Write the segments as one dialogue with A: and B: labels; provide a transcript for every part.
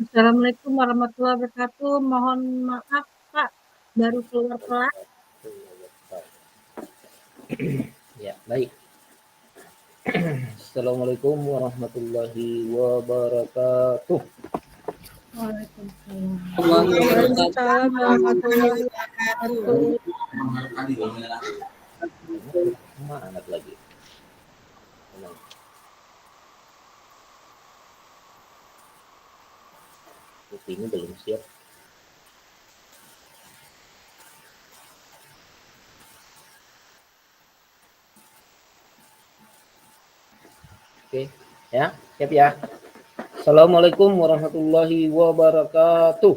A: Assalamualaikum warahmatullahi wabarakatuh. Mohon maaf Pak, baru keluar kelas.
B: Ya, baik. Assalamualaikum warahmatullahi wabarakatuh.
A: Waalaikumsalam warahmatullahi wabarakatuh.
B: Semangat lagi. Ini belum siap. Oke, ya, siap ya. Assalamualaikum warahmatullahi wabarakatuh.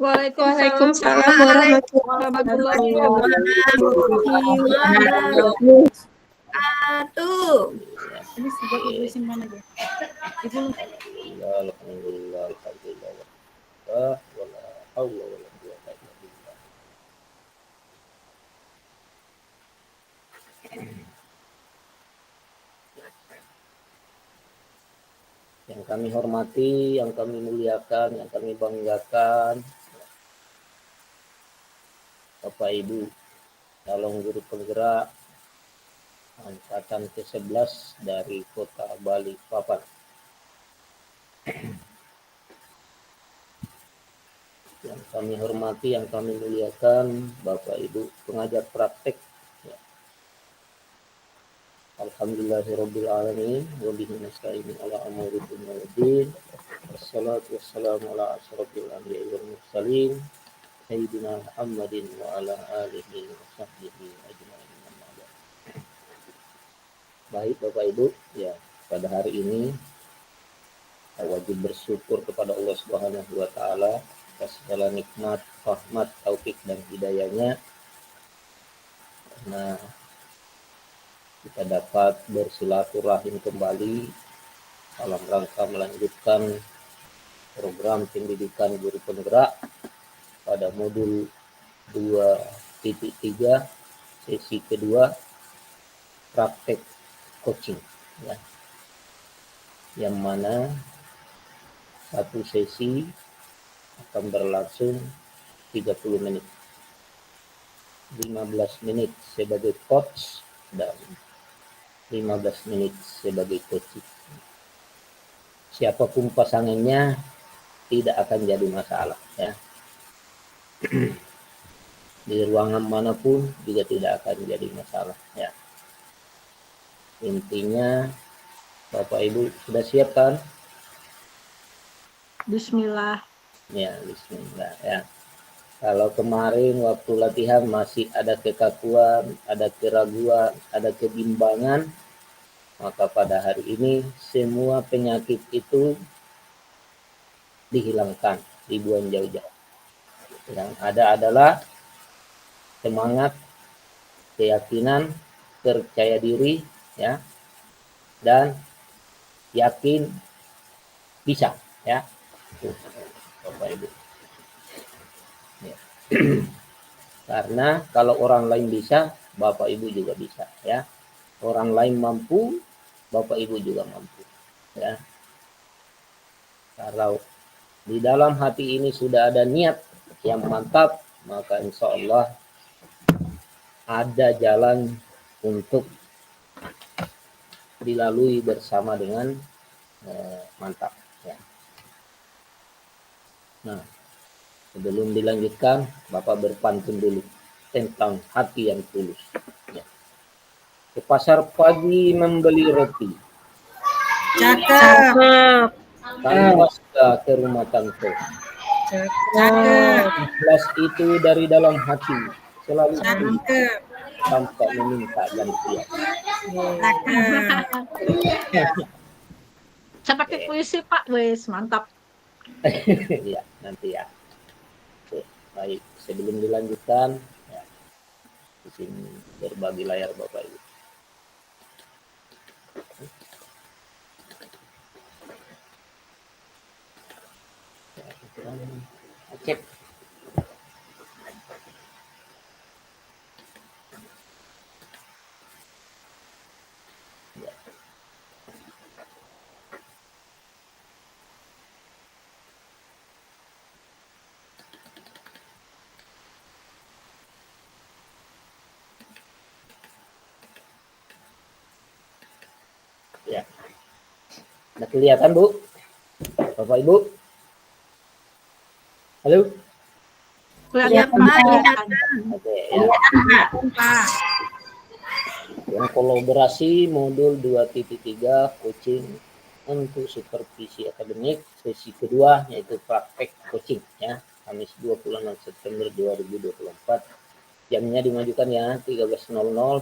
A: Waalaikumsalam warahmatullahi wabarakatuh. Ini sudah ibu simpan aja. Ibu.
B: Alhamdulillah, alhamdulillah. Wala haula wala quwwata illa billah. Yang kami hormati, yang kami muliakan, yang kami banggakan, Bapak Ibu calon guru penggerak angkatan ke-11 dari Kota Balikpapan. Yang kami hormati, yang kami muliakan, Bapak Ibu pengajar praktek. Ya. Alhamdulillahirabbil alamin wa bihi nasta'in ala umuri dunya waddin. Wassalatu wassalamu ala asyrofil anbiya'i wal mursalin sayyidina Muhammadin wa ala alihi wa sahbihi ajma'in. Baik Bapak Ibu, ya pada hari ini wajib bersyukur kepada Allah Subhanahu wa taala atas segala nikmat, rahmat, taufik dan hidayahnya. Karena kita dapat bersilaturahim kembali dalam rangka melanjutkan program pendidikan guru penggerak pada modul 2.3 sesi kedua praktek coaching, ya. Yang mana satu sesi akan berlangsung 30 menit. 15 menit sebagai coach dan 15 menit sebagai coaching. Siapapun pasangannya tidak akan jadi masalah, ya. Di ruangan manapun juga tidak akan jadi masalah, ya. Intinya Bapak Ibu sudah siap kan?
A: Bismillah.
B: Ya, bismillah, ya. Kalau kemarin waktu latihan masih ada kekakuan, ada keraguan, ada kebimbangan, maka pada hari ini semua penyakit itu dihilangkan, dibuang jauh-jauh. Yang ada adalah semangat, keyakinan, percaya diri, ya, dan yakin bisa, ya. Bapak Ibu. Ya. Karena kalau orang lain bisa, Bapak Ibu juga bisa, ya. Orang lain mampu, Bapak Ibu juga mampu, ya. Kalau di dalam hati ini sudah ada niat yang mantap, maka insya Allah ada jalan untuk dilalui bersama dengan mantap, ya. Nah, sebelum dilanjutkan, Bapak berpantun dulu tentang hati yang tulus. Ya. Ke pasar pagi membeli roti.
A: Cakep.
B: Tanpa ke rumah tante.
A: Cakep.
B: Ikhlas itu dari dalam hati, selalu tanpa meminta gantian.
A: Saya pakai puisi Pak, wes mantap.
B: Ya, nanti ya. Oke, baik. Sebelum dilanjutkan, ya, izin berbagi layar Bapak Ibu. Oke. Ya. Nah, kelihatan Bu? Bapak Ibu? Halo?
A: Kelihatan Pak.
B: Oke, ya. Yang kolaborasi modul 2.3 coaching untuk supervisi akademik sesi kedua yaitu praktek coaching ya Kamis 26 September 2024 jamnya dimajukan ya 13.00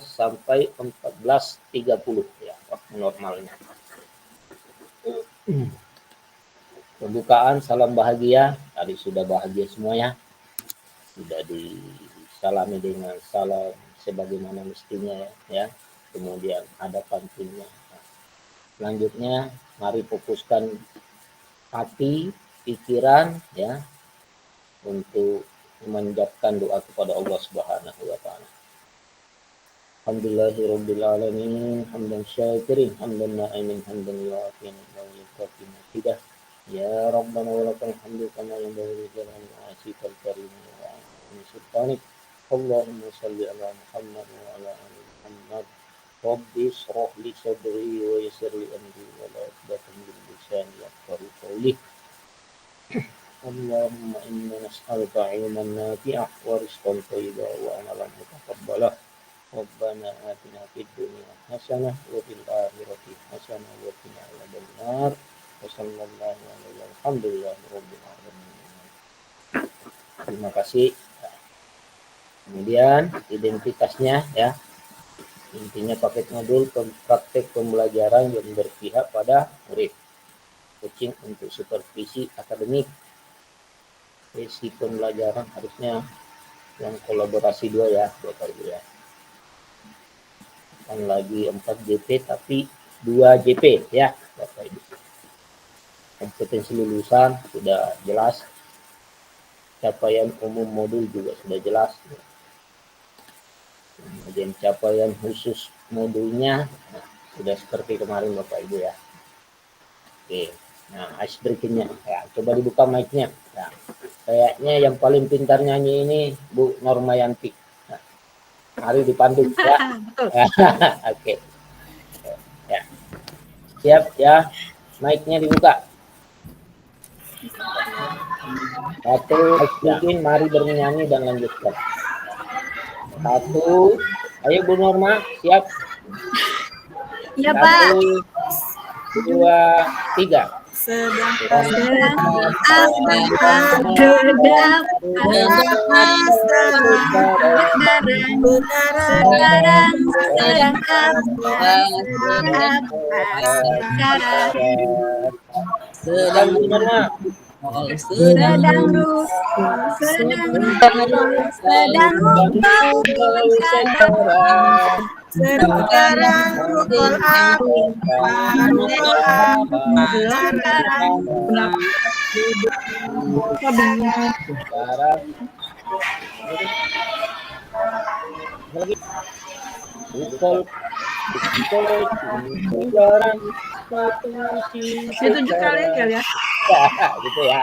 B: sampai 14.30 ya waktu normalnya. Pembukaan salam bahagia tadi sudah bahagia semuanya, sudah disalami dengan salam sebagaimana mestinya ya, kemudian ada pantunnya. Selanjutnya mari fokuskan hati, pikiran ya untuk memanjatkan doa kepada Allah Subhanahu wa taala. Alhamdulillahirabbil alamin, hamdan syakirin, hamdan na'imin, hamdan yu'afin wa yukafi mahidah. Ya Rabbana wa lakal hamdu kama yanbaghi li jalali wajhikal karim wa 'azimi sultanik. Allahumma shalli ala Muhammad wa ala ali Muhammad. Rabbi shrah li sadri wa yassir li amri wa la uqdatan min lisani yafqahu qawli. Allahumma inna nas'aluka 'ilman nafi'an wa rizqan thayyiban wa 'amalan mutaqabbalan. Rabbana atina fid dunya hasanah wa fil akhirati hasanah wa qina adzabannar. Wa sallallahu alaihi alhamdulillahirabbil alamin. Terima kasih. Kemudian identitasnya ya. Intinya paket modul praktek pembelajaran yang berpihak pada murid. Coaching untuk supervisi akademik. Sesi pembelajaran harusnya yang kolaborasi 2 ya, Bapak Ibu ya. Kan lagi 4 JP tapi 2 JP ya, Bapak Ibu. Kompetensi lulusan sudah jelas. Capaian umum modul juga sudah jelas. Kemudian capaian khusus modulnya sudah seperti kemarin Bapak Ibu ya. Oke, nah ice breakingnya ya, coba dibuka mic-nya. Nah, kayaknya yang paling pintar nyanyi ini Bu Normayanti. Nah, mari dipandu ya. Oke. Ya. Siap ya. Mic-nya dibuka. Satu, ice breaking, mari bernyanyi dan lanjutkan. Satu, ayo Bu Norma, siap?
C: Ya Pak.
B: 1, 2, 3.
C: Sedang
A: Itu kalian ya.
B: Gitu ya.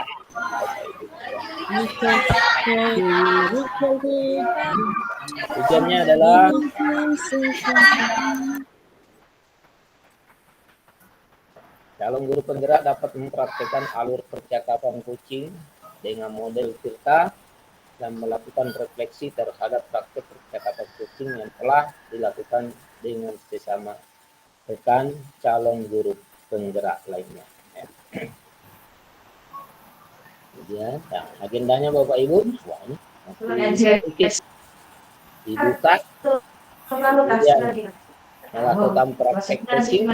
B: Tujuannya adalah calon guru penggerak dapat mempraktikkan alur percakapan coaching dengan model cerita dan melakukan refleksi terhadap praktik percakapan coaching yang telah dilakukan dengan sesama rekan calon guru penggerak lainnya. Kemudian, nah, agendanya Bapak Ibu, wah ini dibuka. Kemudian melakukan praktek coaching.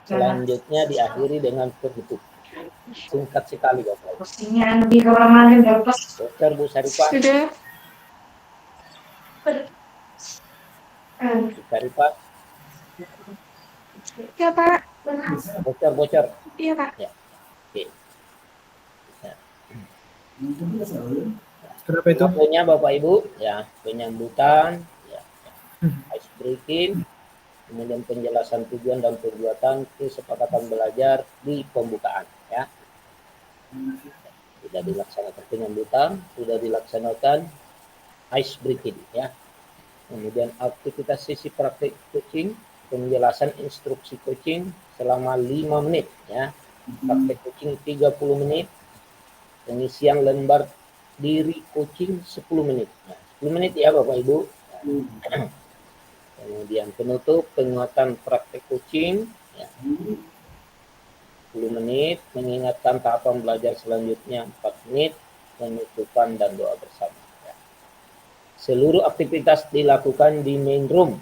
B: Selanjutnya diakhiri dengan penutup. Singkat sekali Bapak. Dokter Bu Sarifah.
C: Sudah.
B: Bu Sarifah.
C: Ya Pak.
B: Bocor.
C: Iya Pak.
B: Ya. Oke. Ya.
D: Kenapa itu?
B: Waktunya Bapak Ibu, ya, penyambutan, ya, ice breaking, kemudian penjelasan tujuan dan perbuatan, kesepakatan belajar di pembukaan, ya. Sudah dilaksanakan penyambutan, sudah dilaksanakan ice breaking, ya. Kemudian aktivitas sesi praktik coaching, penjelasan instruksi coaching selama 5 menit, ya. Praktik coaching 30 menit, pengisian lembar diri coaching 10 menit. Nah, 10 menit ya Bapak Ibu. Nah, kemudian penutup penguatan praktek coaching, ya. 10 menit, mengingatkan tahapan belajar selanjutnya 4 menit, penutupan dan doa bersama. Ya. Seluruh aktivitas dilakukan di main room,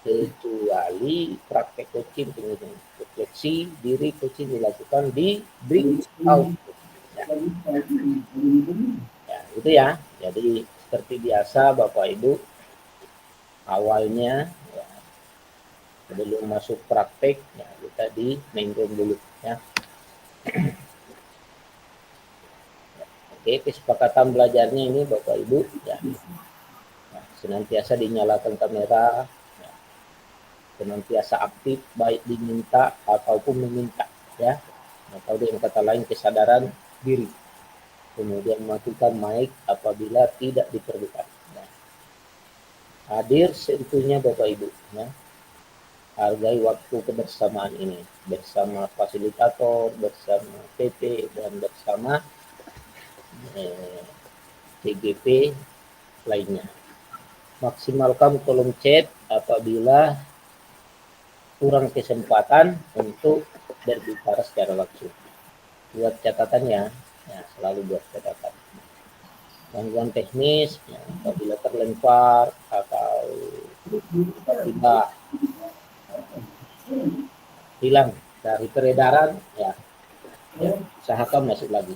B: kecuali praktek coaching, pengujian refleksi diri coaching dilakukan di breakout. Ya. Ya, itu ya. Jadi seperti biasa Bapak Ibu, awalnya ya, sebelum masuk praktek ya, kita di main room dulu ya. Oke, kesepakatan belajarnya ini Bapak Ibu ya. Nah, senantiasa dinyalakan kamera, ya. Senantiasa aktif baik diminta ataupun meminta ya. Atau dengan kata lain kesadaran diri. Kemudian matikan mic apabila tidak diperlukan. Ya. Hadir seutuhnya Bapak Ibu. Ya. Hargai waktu kebersamaan ini bersama fasilitator, bersama PT dan bersama TGP lainnya. Maksimalkan kolom chat apabila kurang kesempatan untuk berbicara secara langsung. Buat catatannya, ya, selalu buat catatan. Gangguan teknis, ya, apabila terlempar atau tiba-tiba hilang dari peredaran, ya, usahakan masuk lagi.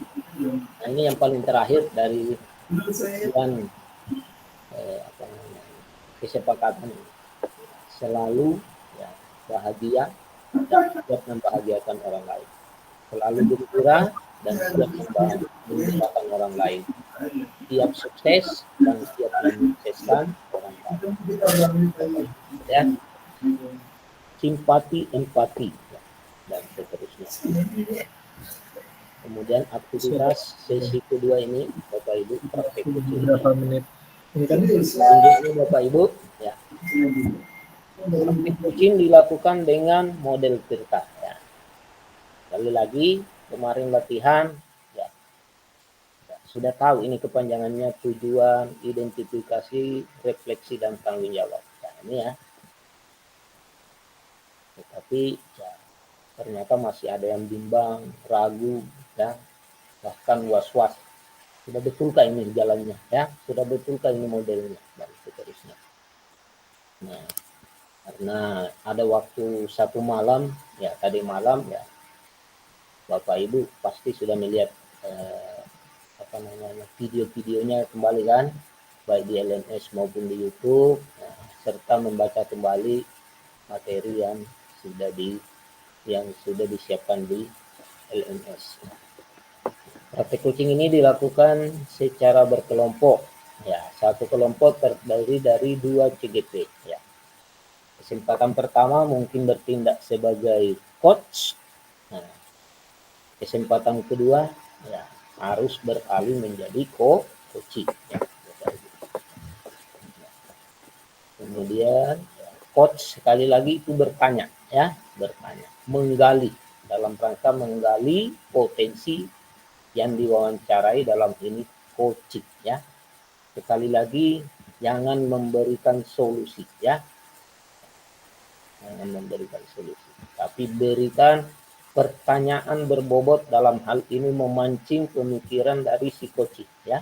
B: Nah, ini yang paling terakhir dari kesepakatan selalu ya, bahagia dan siap membahagiakan orang lain. Selalu gembira dan siap membahagiakan orang lain. Siap sukses dan siap menyukseskan orang lain. Ya. Simpati, empati, ya, dan seterusnya. Kemudian aktivitas sesi kedua ini Bapak Ibu praktek
D: Berapa menit? Ini kan
B: selanjutnya Bapak Ibu ya. Praktek coaching dilakukan dengan model Tirta ya. Sekali lagi kemarin latihan ya, sudah tahu ini kepanjangannya tujuan, identifikasi, refleksi dan tanggung jawab. Nah, ini ya. Tetapi ya, ternyata masih ada yang bimbang, ragu, ya, bahkan was-was. Sudah betulkah ini jalannya? Ya, sudah betulkah ini modelnya? Dan seterusnya. Nah, karena ada waktu satu malam, ya tadi malam ya, Bapak Ibu pasti sudah melihat video-videonya kembali kan, baik di LMS maupun di YouTube, ya, serta membaca kembali materi yang sudah disiapkan di LMS. Praktek coaching ini dilakukan secara berkelompok. Ya, satu kelompok terdiri dari 2 CGP. Ya. Kesempatan pertama mungkin bertindak sebagai coach. Nah, kesempatan kedua ya, harus beralih menjadi coaching. Ya. Kemudian coach sekali lagi itu bertanya, ya, bertanya, menggali dalam rangka menggali potensi yang diwawancarai dalam ini coaching, ya. Sekali lagi jangan memberikan solusi, ya. Jangan memberikan solusi, tapi berikan pertanyaan berbobot, dalam hal ini memancing pemikiran dari si coaching, ya.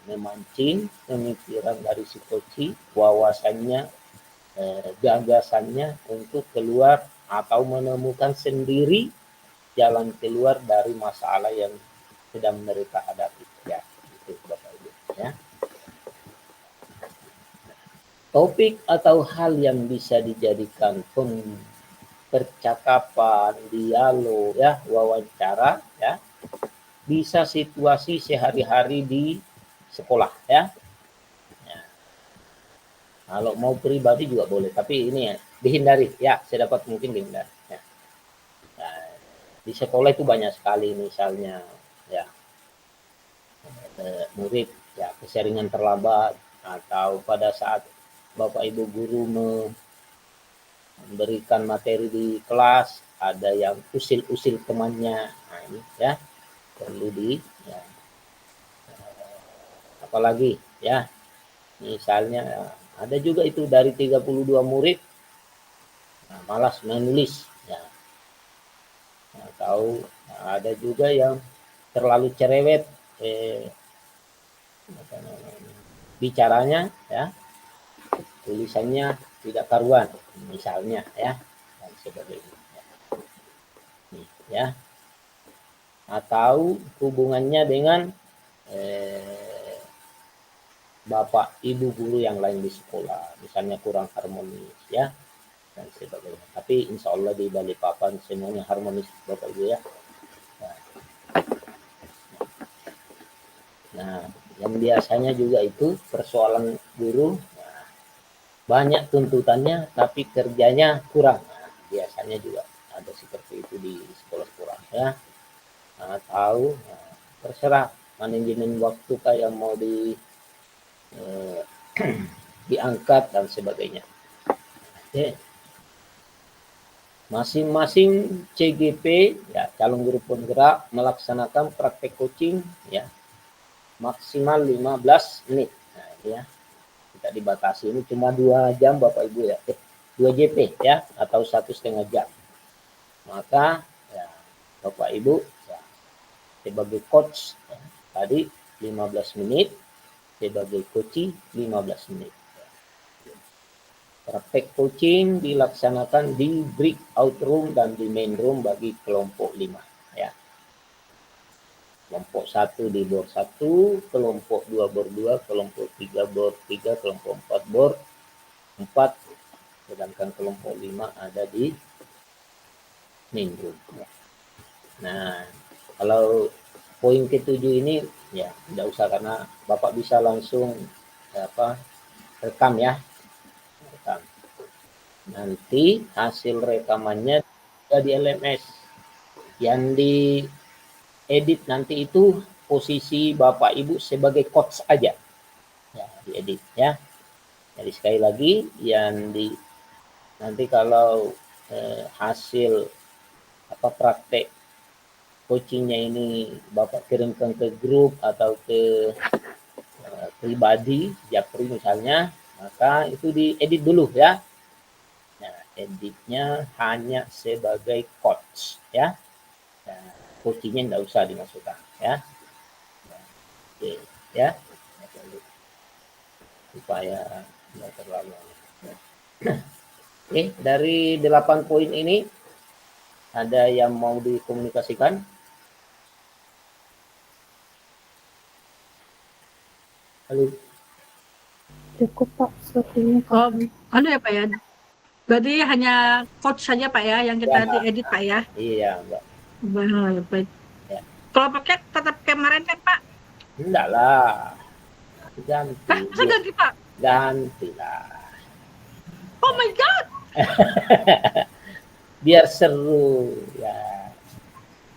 B: Memancing pemikiran dari si coaching, wawasannya gagasannya untuk keluar atau menemukan sendiri jalan keluar dari masalah yang sedang mereka hadapi. Ya, itu Bapak Ibu. Ya. Topik atau hal yang bisa dijadikan percakapan, dialog, ya, wawancara, ya, bisa situasi sehari-hari di sekolah, ya. Kalau mau pribadi juga boleh, tapi ini ya dihindari, ya, sedapat mungkin dihindari. Ya. Nah, di sekolah itu banyak sekali misalnya, ya, murid ya keseringan terlambat atau pada saat Bapak Ibu guru memberikan materi di kelas ada yang usil-usil temannya, nah ini ya perlu ya, apalagi ya misalnya ada juga itu dari 32 murid malas menulis ya, atau ada juga yang terlalu cerewet bicaranya ya, tulisannya tidak karuan misalnya ya, dan sebagainya ya, atau hubungannya dengan bapak ibu guru yang lain di sekolah misalnya kurang harmonis ya, dan sebagainya. Tapi insya Allah di Balikpapan semuanya harmonis Bapak Ibu ya. Nah, yang biasanya juga itu persoalan guru banyak tuntutannya tapi kerjanya kurang. Nah, biasanya juga ada seperti itu di sekolah-sekolah ya. Atau terserah manajemen waktu kayak mau diangkat dan sebagainya. Oke. Masing-masing CGP ya calon guru penggerak melaksanakan praktek coaching ya maksimal 15 menit. Nah, ini ya. Kita dibatasi ini cuma 2 jam Bapak Ibu ya. 2 JP ya atau 1,5 jam. Maka ya Bapak Ibu ya, sebagai coach ya, tadi 15 menit, sebagai coaching 15 menit. Praktek coaching dilaksanakan di breakout room dan di main room bagi kelompok 5 ya. Kelompok 1 di board 1, kelompok 2 board 2, kelompok 3 board 3, kelompok 4 board 4, sedangkan kelompok 5 ada di main room. Nah, kalau poin ke-7 ini ya tidak usah karena Bapak bisa langsung rekam ya. Rekam. Nanti hasil rekamannya di LMS. Yang di edit nanti itu posisi Bapak Ibu sebagai coach aja. Ya, diedit ya. Jadi sekali lagi yang nanti kalau hasil praktek coachingnya ini Bapak kirimkan ke grup atau ke pribadi, japri misalnya, maka itu diedit dulu ya. Nah, editnya hanya sebagai coach ya. Nah, coachingnya tidak usah dimasukkan ya. Oke ya. Supaya tidak terlalu. Oke, dari 8 poin ini ada yang mau dikomunikasikan? Halo.
C: Cukup Pak, sepertinya.
A: Oh, ya Pak ya. Berarti hanya coach saja Pak ya yang kita diedit Pak ya.
B: Iya, Mbak.
A: Baik.
B: Ya.
A: Kalau pakai tetap kemarin kan Pak?
B: Enggak lah. Ganti.
A: Masa ganti Pak?
B: Ganti lah.
A: Oh my God.
B: Biar seru ya.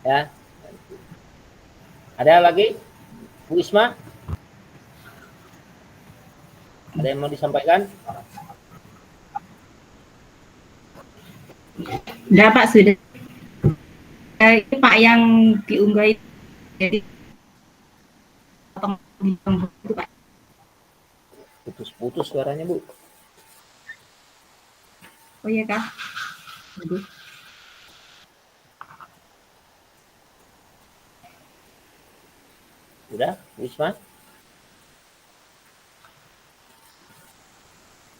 B: Ya. Ada lagi? Bu Isma? Ada yang mau disampaikan?
C: Enggak Pak, sudah. Ini Pak yang diunggah itu jadi itu Pak.
B: Putus-putus suaranya Bu.
C: Oh iya Kak. Aduh.
B: Udah, Bu Isma?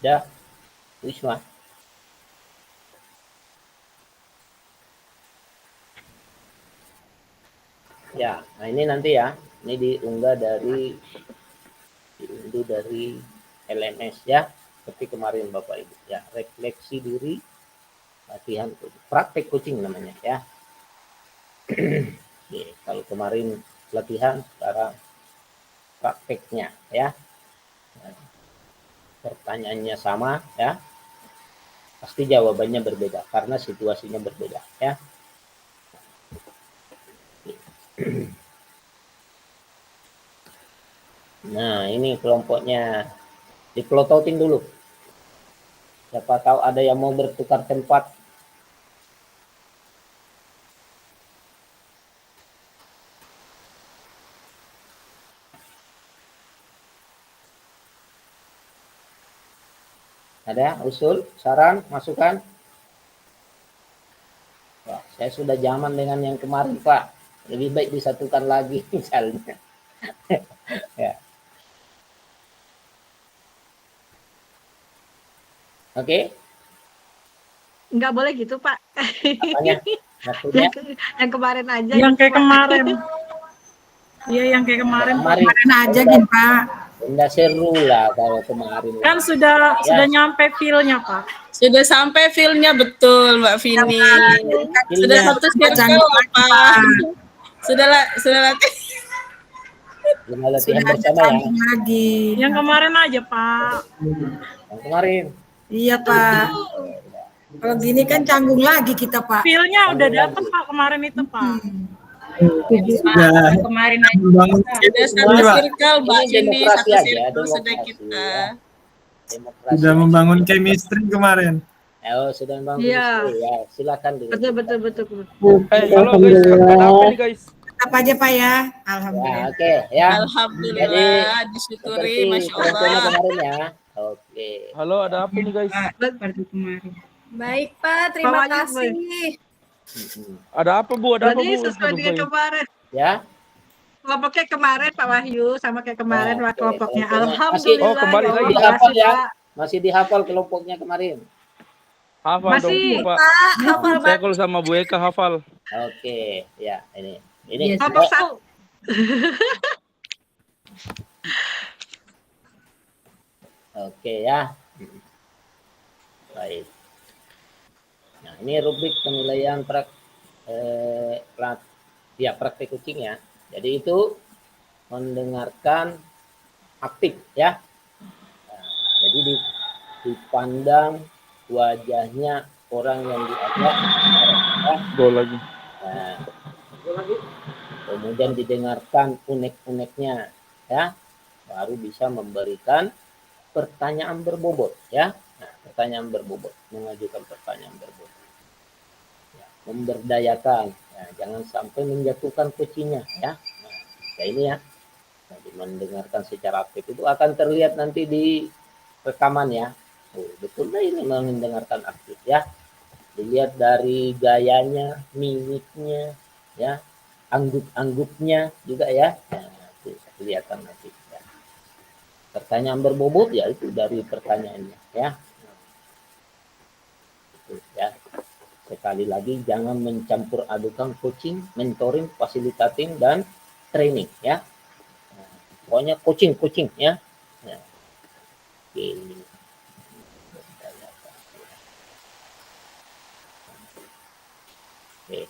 B: Udah. Wisma. Ya, nah ini nanti ya, ini diunduh dari LMS ya, seperti kemarin Bapak Ibu ya, refleksi diri, latihan praktek coaching namanya ya. Oke, kalau kemarin latihan, sekarang prakteknya ya. Nah, pertanyaannya sama ya, pasti jawabannya berbeda karena situasinya berbeda ya. Nah, ini kelompoknya dipelototin dulu. Siapa tahu ada yang mau bertukar tempat. Ada usul, saran, masukan? Wah, saya sudah zaman dengan yang kemarin, Pak. Lebih baik disatukan lagi misalnya. Ya. Oke,
A: Nggak boleh gitu, Pak.
B: apanya? Maksudnya
A: Yang kemarin aja
E: Yang
A: gitu,
E: kayak
A: Pak.
E: kemarin. Iya, yang kayak kemarin.
B: kemarin
C: aja gitu, Pak.
B: enggak seru lah kalau kemarin.
E: Kan sudah
B: Ya.
E: nyampe feel-nya, Pak.
F: Sudah sampai feel-nya betul, Mbak Vini. Sudah
B: Feel-nya.
F: satu circle apa? Sudah latih.
B: Sudah latihan bersama ya.
C: Lagi.
E: Yang kemarin aja, Pak.
B: Yang kemarin.
C: Iya, Pak. Kalau gini kan canggung lagi kita, Pak.
E: Feel-nya udah dapet, Pak, kemarin itu, Pak.
D: Sudah
C: Kemarin aja.
D: membangun
F: Sudah satu
D: Pak.
F: circle, Mbak
B: Ini
F: Vini,
B: demokrasi
F: satu
B: aja,
F: circle sudah
B: demokrasi
F: kita.
B: ya. Demokrasi
D: Sudah
B: aja.
D: membangun chemistry kemarin.
B: Oh, sudah membangun
A: Iya.
B: chemistry ya. Silakan dulu.
A: Betul.
G: Halo guys, ada apa nih guys?
C: Apa aja, Pak ya?
B: Ya,
C: Alhamdulillah.
B: oke ya.
F: Alhamdulillah, disyukuri,
B: Seperti
F: Masya
B: contohnya
F: Allah.
B: kemarin ya. Oke.
G: Halo, ada apa nih guys?
C: Seperti kemarin.
H: Baik Pak, terima
A: Pak Wahyu,
H: kasih.
G: Ada apa Bu? Ada apa
A: Berarti
G: Bu?
A: sesuai dengan kemarin.
B: Ya.
A: Kelompoknya kemarin Pak Wahyu sama kayak kemarin
B: Nah,
A: Pak kelompoknya.
B: kelompoknya.
A: Alhamdulillah.
G: Oh, kembali
A: ya
G: lagi.
A: Allah,
B: Dihafal
A: makasih,
B: ya.
A: Pak.
B: Masih dihafal kelompoknya kemarin.
G: Hafal
A: Masih.
G: dong Pak.
H: Pak, hafal
G: Saya kalau sama Bu Eka hafal.
B: Oke, ya ini.
C: Iya,
A: Kelompok satu.
B: Oke ya. Baik. Nah, ini rubrik penilaian praktek coaching ya. Jadi itu mendengarkan aktif ya. Nah, jadi dipandang wajahnya orang yang diajak. Ya.
G: Gol lagi.
B: Nah, kemudian didengarkan unek-uneknya ya, baru bisa memberikan pertanyaan berbobot ya. Nah, pertanyaan berbobot, mengajukan pertanyaan berbobot ya, memberdayakan ya, jangan sampai menjatuhkan coachingnya ya. Nah, ini ya. Jadi mendengarkan secara aktif itu akan terlihat nanti di rekaman ya. Oh, betul lah ini mendengarkan aktif ya. Dilihat dari gayanya, mimiknya ya, angguk-angguknya juga ya. Nah, itu kelihatan nanti ya. Pertanyaan berbobot ya itu dari pertanyaannya ya. Itu ya. Sekali lagi jangan mencampur adukan coaching, mentoring, fasilitating dan training ya. Nah, pokoknya coaching ya. Nah, oke. Oke.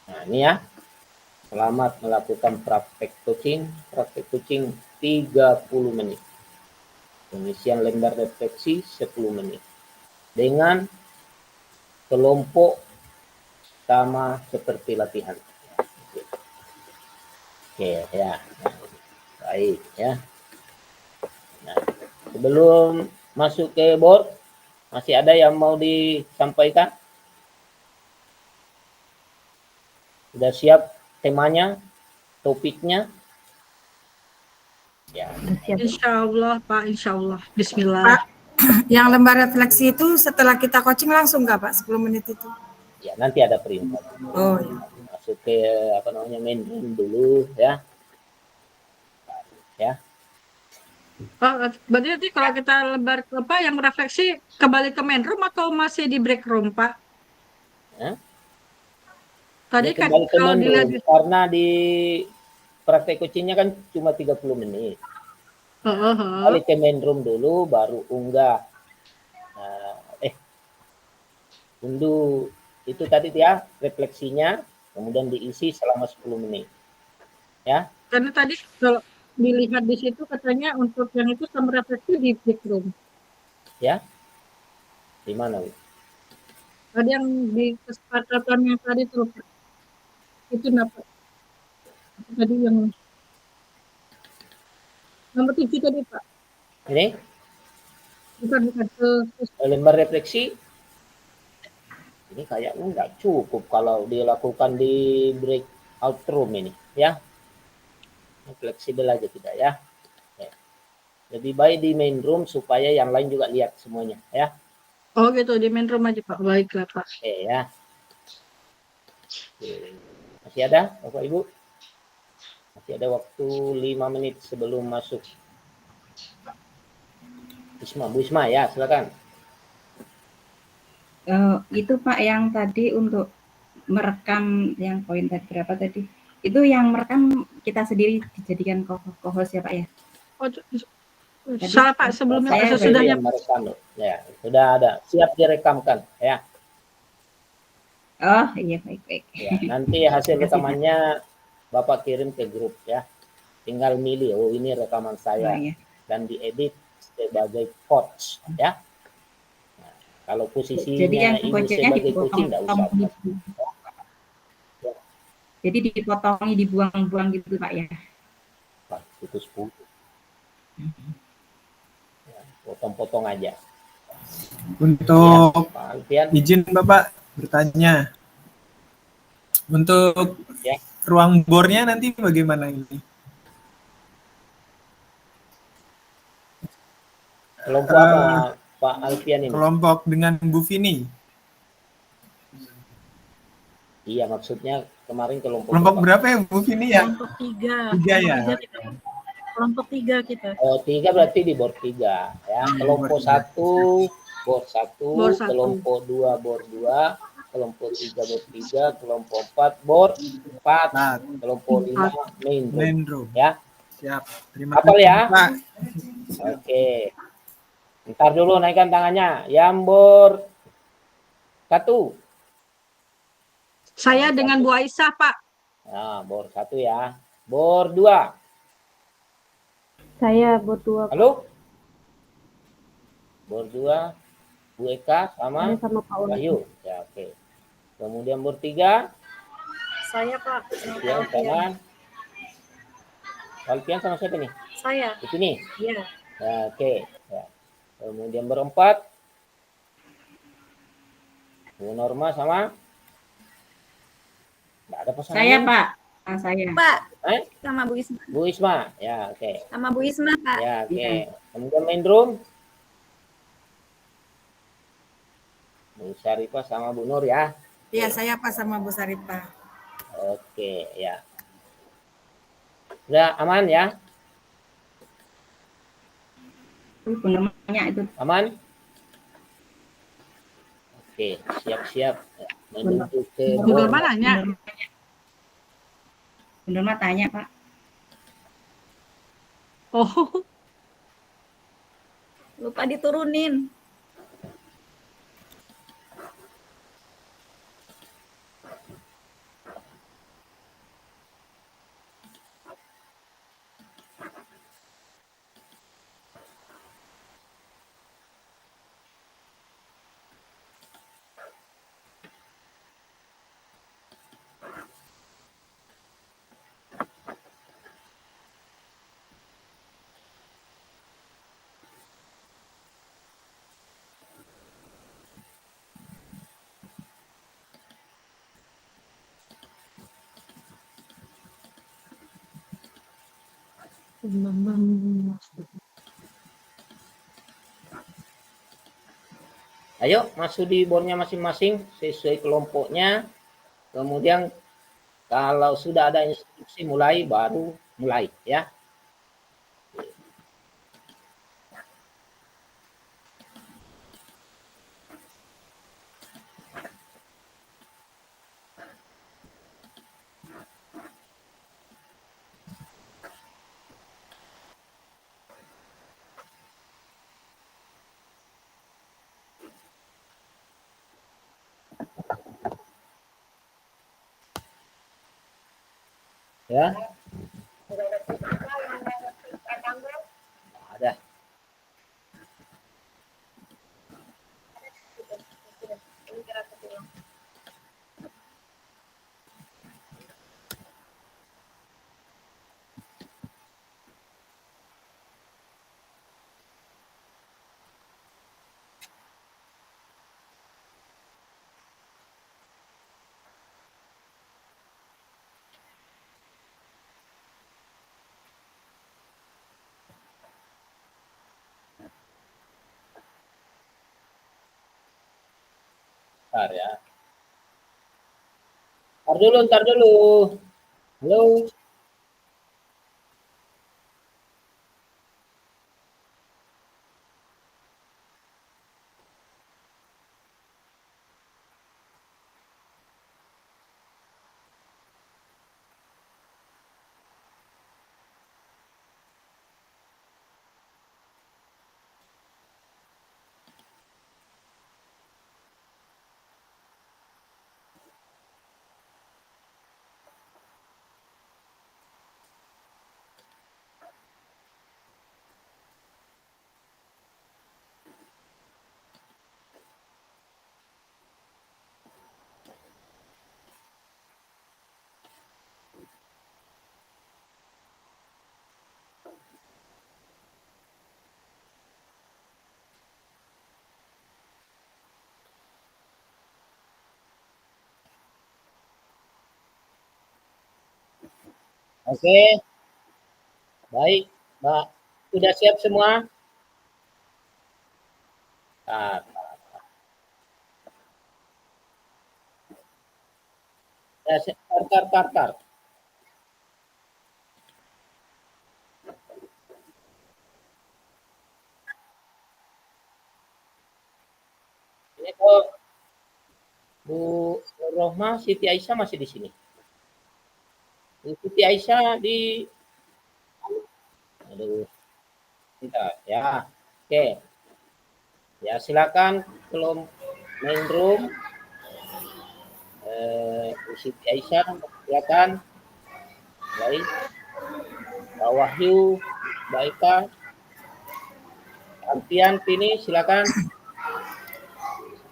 B: Nah, ini ya. Selamat melakukan praktek coaching 30 menit. Pengisian lembar refleksi 10 menit. Dengan kelompok sama seperti latihan. Oke, ya. Baik ya. Nah, sebelum masuk ke board, masih ada yang mau disampaikan? Sudah siap temanya, topiknya? Ya.
A: Insya Allah Pak, Insya Allah.
C: Pak,
A: Bismillah.
C: yang lembar refleksi itu setelah kita coaching langsung nggak, Pak? 10 menit itu?
B: Ya, nanti ada perintah.
C: Oh, iya.
B: Masuk ke main dulu ya. Ya.
A: Berarti nanti kalau kita lebar ke apa yang refleksi kembali ke main room atau masih di break room, Pak?
B: Hah?
A: Tadi
B: Ya
A: kan
B: kembali ke
A: kalau
B: main
A: dilihat
B: room karena di praktek coachingnya kan cuma 30 menit. Kembali ke main room dulu baru unggah. Nah, unduh itu tadi ya refleksinya, kemudian diisi selama 10 menit. Ya.
A: karena tadi kalau dilihat di situ katanya untuk yang itu sama refleksi di break room.
B: Ya. Di mana, Bu?
A: Ada yang di kesepakatan yang tadi tuh, Pak. Itu kenapa? Tadi yang nomor 7 tadi, Pak.
B: Ini
A: Bukan
B: lembar refleksi ini kayaknya nggak cukup kalau dilakukan di breakout room ini ya. Fleksibel aja tidak ya. Lebih baik di main room supaya yang lain juga lihat semuanya ya.
A: Oh gitu, di main room aja, Pak. Baiklah, Pak.
B: Oke ya. Oke. Masih ada Bapak Ibu? Masih ada waktu 5 menit sebelum masuk. Bu Isma ya, silakan.
C: Itu Pak yang tadi untuk merekam yang poin tadi berapa tadi? Itu yang merekam kita sendiri dijadikan co-host ya Pak ya?
A: Oh, salah Pak, sebelumnya sesudahnya.
B: Merekam loh. Ya, sudah ada. Siap direkamkan ya.
C: Oh iya baik.
B: Ya, nanti hasil rekamannya Bapak kirim ke grup ya. Tinggal milih, oh ini rekaman saya.
C: Oh, iya.
B: Dan diedit sebagai coach ya. Nah, kalau posisinya
C: jadi yang
B: ini
C: coachnya
B: sebagai coaching nggak usah.
C: Jadi dipotongi, dibuang-buang gitu Pak ya?
B: Pak, itu 10. Ya, potong-potong aja.
D: Untuk
B: ya,
D: izin Bapak bertanya, untuk ya, ruang bornya nanti bagaimana ini?
B: Kelompok apa Pak Alfian ini?
D: Kelompok dengan Bu Vini.
B: Iya, maksudnya kemarin kelompok
D: berapa ya Bu Vini ya?
E: Kelompok 3.
D: 3 ya.
E: Kelompok 3 kita.
B: Oh, 3 berarti di board 3 ya. Kelompok 1 board 1, kelompok 2 board 2, kelompok 3 board 3, kelompok 4 board 4, kelompok 5 main room. Ya.
D: Siap. Terima
B: kasih ya.
D: Pak.
B: Oke. Ntar dulu naikkan tangannya. Yang board 1.
A: Saya dengan Bu Aisyah, Pak.
B: Nah, board 1 ya. Board 2.
H: Saya board 2.
B: Halo? Board 2. Bu Eka sama
H: Pak
B: Wahyu. Ya, oke. Kemudian board 3.
E: Saya, Pak.
B: Alfian sama Alfian sama siapa nih?
E: Saya.
B: Di sini?
E: Iya.
B: Ya, oke. Ya. Kemudian berempat. Bu Norma sama? Nggak ada pasangan.
C: Saya Pak. Saya.
H: Pak. Sama Bu Isma.
B: Bu Isma. Ya, oke.
H: Sama Bu Isma, Pak.
B: Ya, oke. Kemudian main room. Bu Syarifah sama Bu Nur ya.
I: Iya, saya Pak sama Bu Syarifah.
B: Oke, ya. Udah aman ya?
C: Itu.
B: Aman? Oke, siap-siap menuju ke
A: Bener nanya.
C: Bener mah tanya, Pak.
A: Oh.
H: Lupa diturunin.
B: Ayo masuk di boardnya masing-masing sesuai kelompoknya. Kemudian kalau sudah ada instruksi mulai baru mulai ya. Ya, ada. Ntar ya. Ntar dulu. Halo. Oke, baik, Mbak. Sudah siap semua? Nah, ya, tar. Ini kok Bu Rohma, Siti Aisyah masih di sini. Bu Siti Aisyah di, aduh, bentar ya. Oke, ya silakan belum main room. Bu Siti Aisyah, silakan. Baik, Mbak Wahyu, Mbak Eka, Antian, Tini, silakan.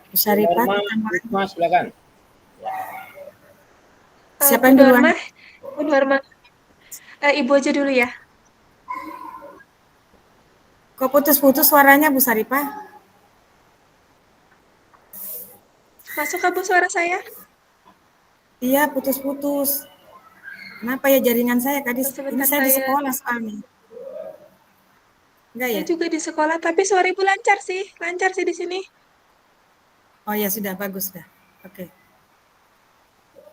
I: Bu Syarifah,
B: Norma, silakan.
I: siapa yang duluan?
J: Bu Norma, Ibu aja dulu ya.
I: Kok putus-putus suaranya Bu Syarifah?
J: Masuk ke Bu suara saya?
I: Iya, putus-putus. Kenapa ya jaringan saya tadi? Ini saya di sekolah soalnya. Enggak ya?
J: Saya juga di sekolah, tapi suara Ibu lancar sih di sini.
I: Oh ya sudah, bagus dah. Oke.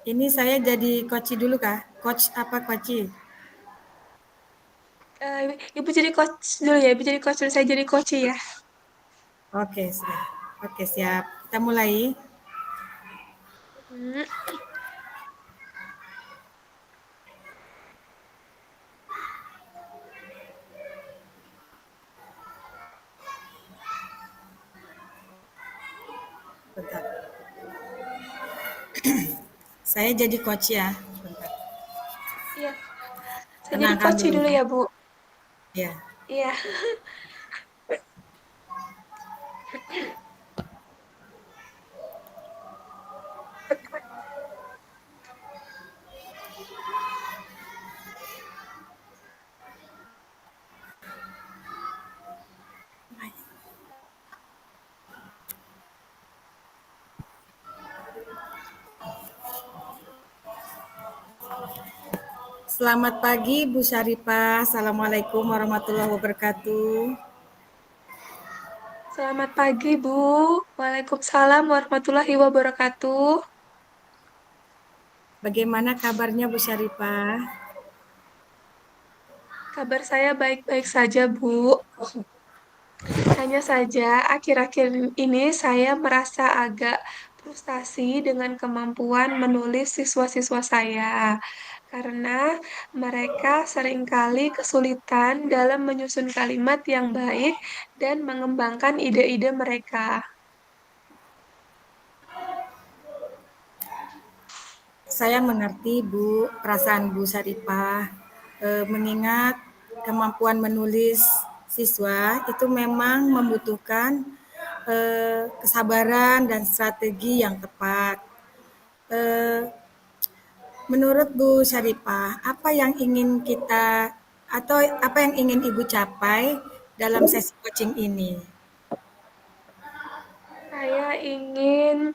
I: Ini saya jadi coach dulu kah? Coach apa coach?
J: Ibu jadi coach dulu ya, Ibu jadi coach dulu, saya jadi coach ya.
I: Oke, sudah. Oke, siap. Kita mulai. Bentar. Saya jadi coach ya. Bentar.
J: Iya. Saya jadi coach dulu ya, Bu.
I: Iya.
J: Iya.
I: Selamat pagi Bu Syarifah. Assalamualaikum warahmatullahi wabarakatuh.
J: Selamat pagi, Bu. Waalaikumsalam warahmatullahi wabarakatuh.
I: Bagaimana kabarnya Bu Syarifah?
J: Kabar saya baik-baik saja, Bu. Hanya saja akhir-akhir ini saya merasa agak frustasi dengan kemampuan menulis siswa-siswa saya. Karena mereka seringkali kesulitan dalam menyusun kalimat yang baik dan mengembangkan ide-ide mereka.
I: Saya mengerti Bu, perasaan Bu Syarifah, mengingat kemampuan menulis siswa itu memang membutuhkan kesabaran dan strategi yang tepat. Eh, Menurut Bu Syarifah, apa yang ingin kita atau apa yang ingin Ibu capai dalam sesi coaching ini?
J: Saya ingin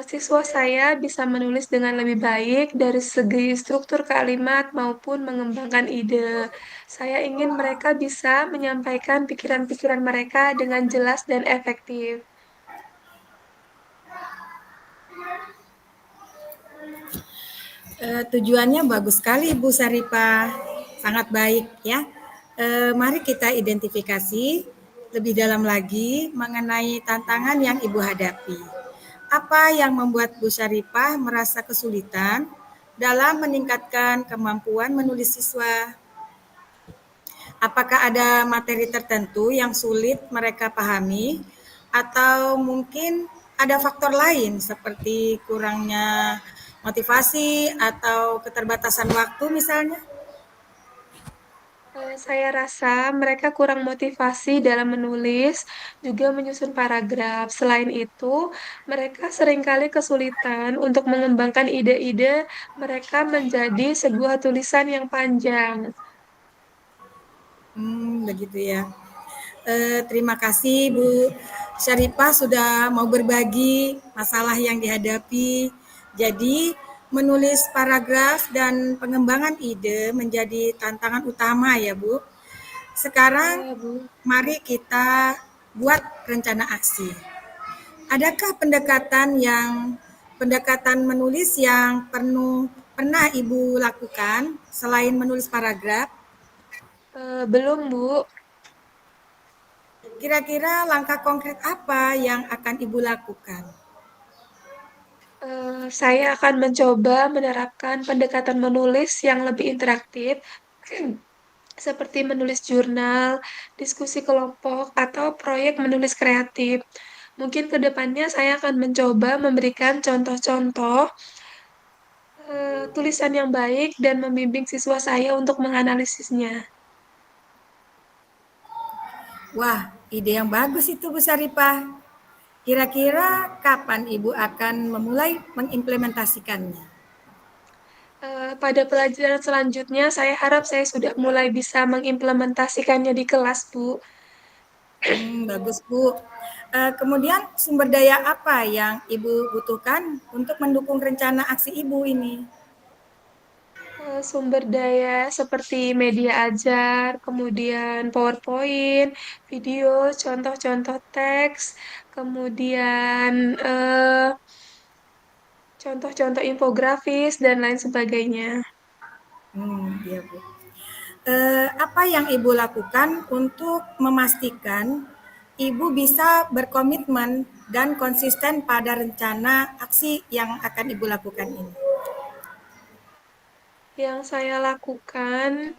J: siswa saya bisa menulis dengan lebih baik dari segi struktur kalimat maupun mengembangkan ide. Saya ingin mereka bisa menyampaikan pikiran-pikiran mereka dengan jelas dan efektif.
I: Tujuannya bagus sekali Bu Syarifah, sangat baik ya. Mari kita identifikasi lebih dalam lagi mengenai tantangan yang Ibu hadapi. Apa yang membuat Bu Syarifah merasa kesulitan dalam meningkatkan kemampuan menulis siswa? Apakah ada materi tertentu yang sulit mereka pahami atau mungkin ada faktor lain seperti kurangnya motivasi atau keterbatasan waktu misalnya?
J: Saya rasa mereka kurang motivasi dalam menulis, juga menyusun paragraf. Selain itu, mereka seringkali kesulitan untuk mengembangkan ide-ide mereka menjadi sebuah tulisan yang panjang.
I: Begitu ya. Terima kasih Bu Syarifah sudah mau berbagi masalah yang dihadapi. Jadi menulis paragraf dan pengembangan ide menjadi tantangan utama ya Bu. Sekarang mari kita buat rencana aksi. Adakah pendekatan menulis yang pernah Ibu lakukan selain menulis paragraf?
J: Belum, Bu.
I: Kira-kira langkah konkret apa yang akan Ibu lakukan?
J: Saya akan mencoba menerapkan pendekatan menulis yang lebih interaktif, seperti menulis jurnal, diskusi kelompok, atau proyek menulis kreatif. Mungkin ke depannya saya akan mencoba memberikan contoh-contoh tulisan yang baik dan membimbing siswa saya untuk menganalisisnya.
I: Wah, ide yang bagus itu Bu Syarifah. Kira-kira kapan Ibu akan memulai mengimplementasikannya?
J: Pada pelajaran selanjutnya, saya harap saya sudah mulai bisa mengimplementasikannya di kelas, Bu.
I: Bagus Bu. Kemudian sumber daya apa yang Ibu butuhkan untuk mendukung rencana aksi Ibu ini?
J: Sumber daya seperti media ajar, kemudian PowerPoint, video, contoh-contoh teks, kemudian contoh-contoh infografis, dan lain sebagainya.
I: Iya Bu. Apa yang Ibu lakukan untuk memastikan Ibu bisa berkomitmen dan konsisten pada rencana aksi yang akan Ibu lakukan ini?
J: Yang saya lakukan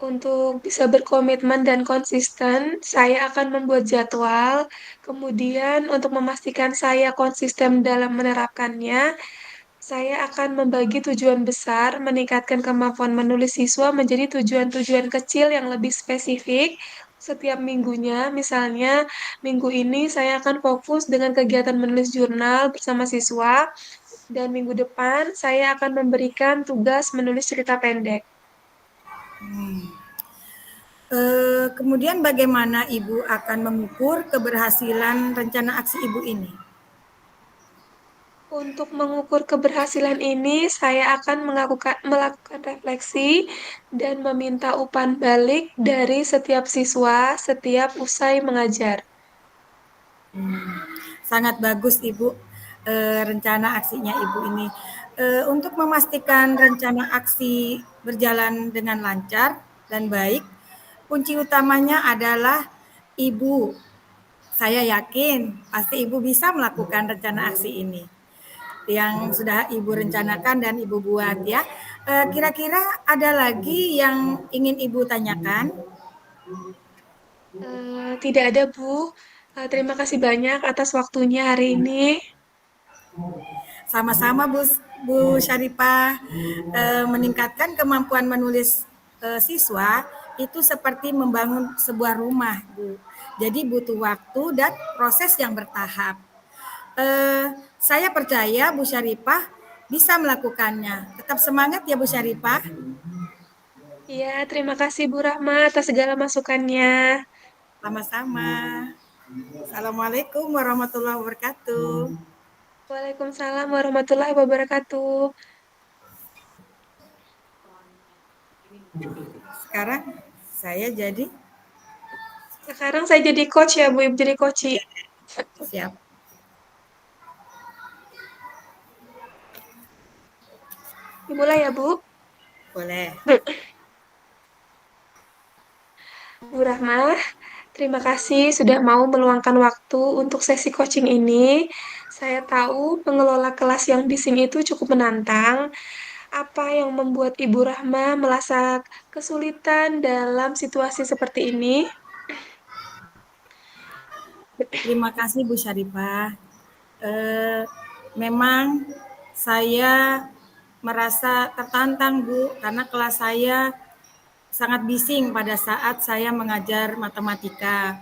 J: untuk bisa berkomitmen dan konsisten, saya akan membuat jadwal. Kemudian, untuk memastikan saya konsisten dalam menerapkannya, saya akan membagi tujuan besar, meningkatkan kemampuan menulis siswa menjadi tujuan-tujuan kecil yang lebih spesifik setiap minggunya. Misalnya, minggu ini saya akan fokus dengan kegiatan menulis jurnal bersama siswa, dan minggu depan saya akan memberikan tugas menulis cerita pendek.
I: Kemudian bagaimana Ibu akan mengukur keberhasilan rencana aksi Ibu ini?
J: Untuk mengukur keberhasilan ini, saya akan melakukan refleksi dan meminta umpan balik dari setiap siswa setiap usai mengajar.
I: Sangat bagus Ibu rencana aksinya Ibu ini. Untuk memastikan rencana aksi berjalan dengan lancar dan baik, kunci utamanya adalah Ibu. Saya yakin pasti Ibu bisa melakukan rencana aksi ini yang sudah Ibu rencanakan dan Ibu buat ya. Kira-kira ada lagi yang ingin Ibu tanyakan?
J: Tidak ada, Bu. Terima kasih banyak atas waktunya hari ini.
I: Sama-sama Bu Syarifah, meningkatkan kemampuan menulis siswa itu seperti membangun sebuah rumah, Bu. Jadi butuh waktu dan proses yang bertahap. Saya percaya Bu Syarifah bisa melakukannya. Tetap semangat ya Bu Syarifah.
J: Iya, terima kasih Bu Rahma atas segala masukannya.
I: Sama-sama. Assalamualaikum warahmatullahi wabarakatuh.
J: Waalaikumsalam warahmatullahi wabarakatuh.
I: Sekarang
J: saya jadi coach ya Bu, Ibu jadi coach.
I: Siap.
J: Dimulai ya Bu.
I: Boleh.
J: Bu Rahma, terima kasih sudah mau meluangkan waktu untuk sesi coaching ini. Saya tahu pengelola kelas yang di sini itu cukup menantang. Apa yang membuat Ibu Rahma merasa kesulitan dalam situasi seperti ini?
I: Terima kasih Bu Syarifah. Memang saya merasa tertantang Bu, karena kelas saya sangat bising pada saat saya mengajar matematika.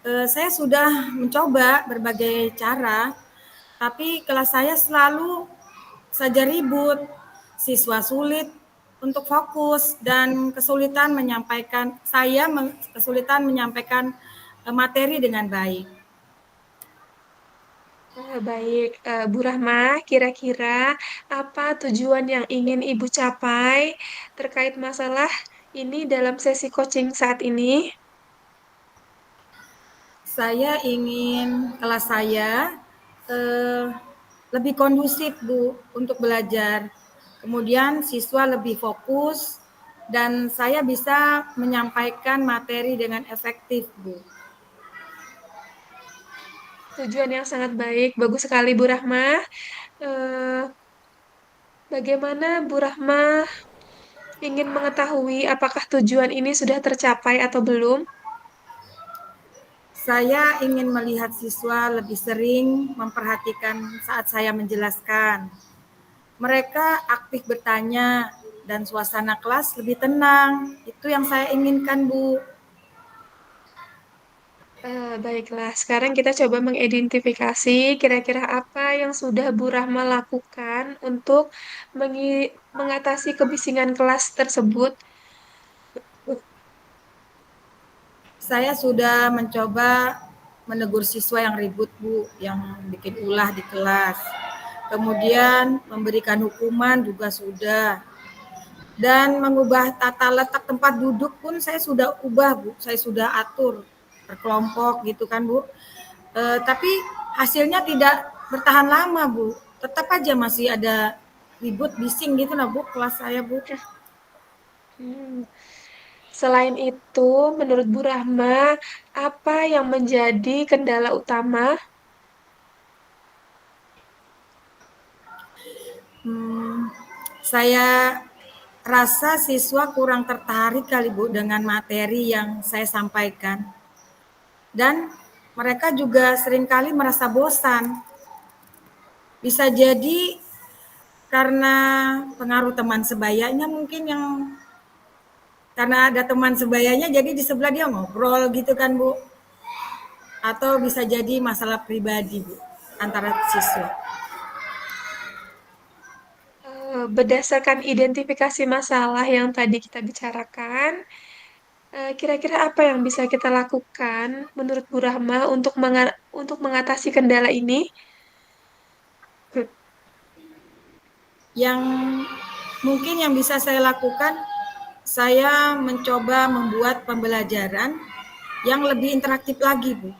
I: Saya sudah mencoba berbagai cara, tapi kelas saya selalu saja ribut, siswa sulit untuk fokus dan kesulitan menyampaikan materi dengan baik.
J: Baik, Bu Rahma, kira-kira apa tujuan yang ingin Ibu capai terkait masalah ini dalam sesi coaching saat ini?
I: Saya ingin kelas saya lebih kondusif Bu untuk belajar. Kemudian siswa lebih fokus dan saya bisa menyampaikan materi dengan efektif Bu.
J: Tujuan yang sangat baik, bagus sekali Bu Rahma. Bagaimana Bu Rahma ingin mengetahui apakah tujuan ini sudah tercapai atau belum?
I: Saya ingin melihat siswa lebih sering memperhatikan saat saya menjelaskan. Mereka aktif bertanya dan suasana kelas lebih tenang. Itu yang saya inginkan, Bu.
J: Baiklah, sekarang kita coba mengidentifikasi kira-kira apa yang sudah Bu Rahma lakukan untuk mengatasi kebisingan kelas tersebut.
I: Saya sudah mencoba menegur siswa yang ribut, Bu, yang bikin ulah di kelas. Kemudian memberikan hukuman juga sudah. Dan mengubah tata letak tempat duduk pun saya sudah ubah, Bu. Saya sudah atur berkelompok gitu kan, Bu. Tapi hasilnya tidak bertahan lama, Bu. Tetap aja masih ada ribut, bising gitu lah, Bu, kelas saya, Bu.
J: Selain itu, menurut Bu Rahma, apa yang menjadi kendala utama?
I: Saya rasa siswa kurang tertarik kali Bu dengan materi yang saya sampaikan. Dan mereka juga seringkali merasa bosan. Bisa jadi karena pengaruh teman sebayanya mungkin karena ada teman sebayanya jadi di sebelah dia ngobrol gitu kan Bu. Atau bisa jadi masalah pribadi Bu antara siswa.
J: Berdasarkan identifikasi masalah yang tadi kita bicarakan, kira-kira apa yang bisa kita lakukan menurut Bu Rahma untuk mengatasi kendala ini?
I: Yang mungkin yang bisa saya lakukan, saya mencoba membuat pembelajaran yang lebih interaktif lagi, Bu.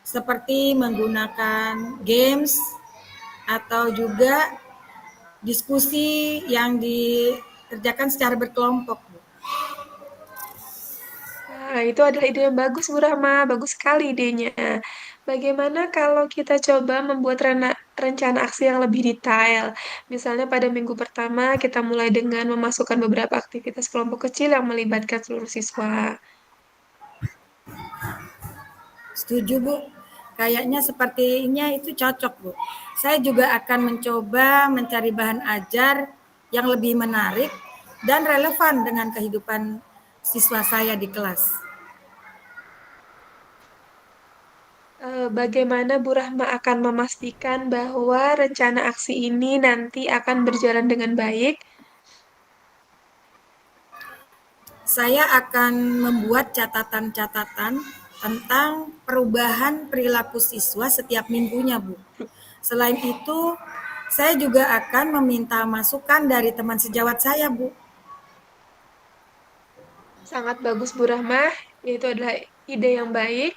I: Seperti menggunakan games atau juga diskusi yang dikerjakan secara berkelompok, Bu.
J: Nah, itu adalah ide yang bagus, Bu Rahma. Bagus sekali idenya. Bagaimana kalau kita coba membuat rencana aksi yang lebih detail? Misalnya pada minggu pertama kita mulai dengan memasukkan beberapa aktivitas kelompok kecil yang melibatkan seluruh siswa.
I: Setuju, Bu. kayaknya sepertinya itu cocok, Bu. Saya juga akan mencoba mencari bahan ajar yang lebih menarik dan relevan dengan kehidupan siswa saya di kelas.
J: Bagaimana Bu Rahma akan memastikan bahwa rencana aksi ini nanti akan berjalan dengan baik?
I: Saya akan membuat catatan-catatan tentang perubahan perilaku siswa setiap minggunya, Bu. Selain itu, saya juga akan meminta masukan dari teman sejawat saya, Bu.
J: Sangat bagus Bu Rahma, itu adalah ide yang baik.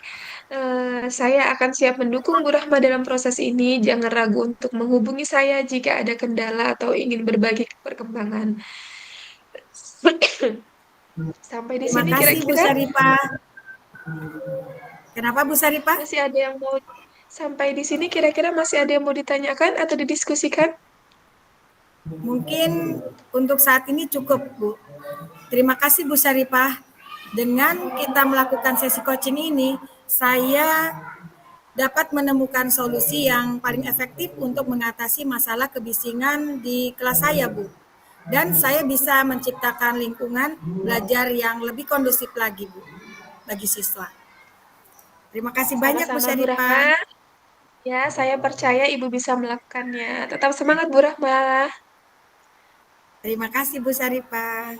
J: Saya akan siap mendukung Bu Rahma dalam proses ini. Jangan ragu untuk menghubungi saya jika ada kendala atau ingin berbagi perkembangan. Sampai di
I: Terima
J: sini
I: kasih, Bu
J: kira-kira
I: Saripah. Kenapa, Bu Saripah?
J: masih ada yang mau sampai di sini kira-kira masih ada yang mau ditanyakan atau didiskusikan?
I: Mungkin untuk saat ini cukup, Bu. Terima kasih, Bu Saripah. Dengan kita melakukan sesi coaching ini, saya dapat menemukan solusi yang paling efektif untuk mengatasi masalah kebisingan di kelas saya, Bu. Dan saya bisa menciptakan lingkungan belajar yang lebih kondusif lagi, Bu, bagi siswa. Terima kasih banyak, Bu
J: Sama-sama Bu Rahma.
I: Saripah.
J: Ya, saya percaya Ibu bisa melakukannya. Tetap semangat Bu Rahma.
I: Terima kasih, Bu Saripah.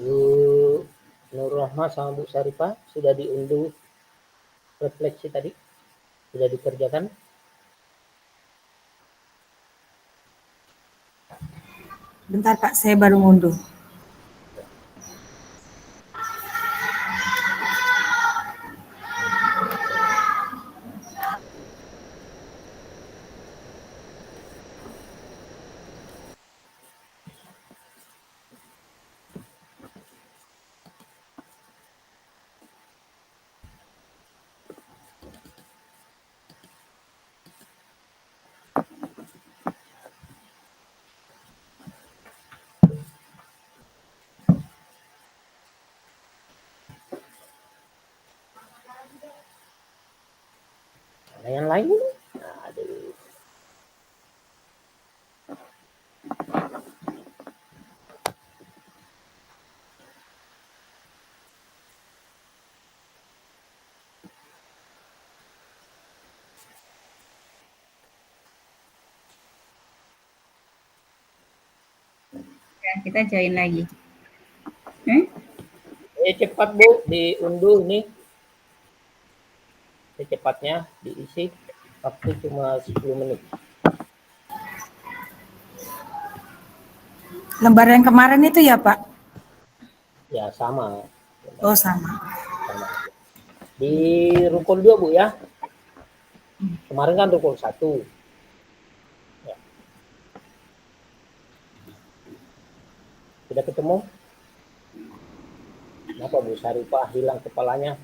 B: Bu Nur Rahma sama Bu Sarifah sudah diunduh refleksi tadi? Sudah dikerjakan?
I: Bentar Pak, saya baru ngunduh.
B: Ada yang lain? Aduh.
C: Ya, kita join lagi.
B: Cepat Bu, diunduh nih. Secepatnya diisi. Waktu cuma 10 menit.
I: Lembar yang kemarin itu ya Pak?
B: Ya sama.
I: Oh sama.
B: Sama. Di rukun 2 Bu ya. Kemarin kan rukun 1. Ya. Sudah ketemu? Kenapa Bu Sarifah hilang kepalanya?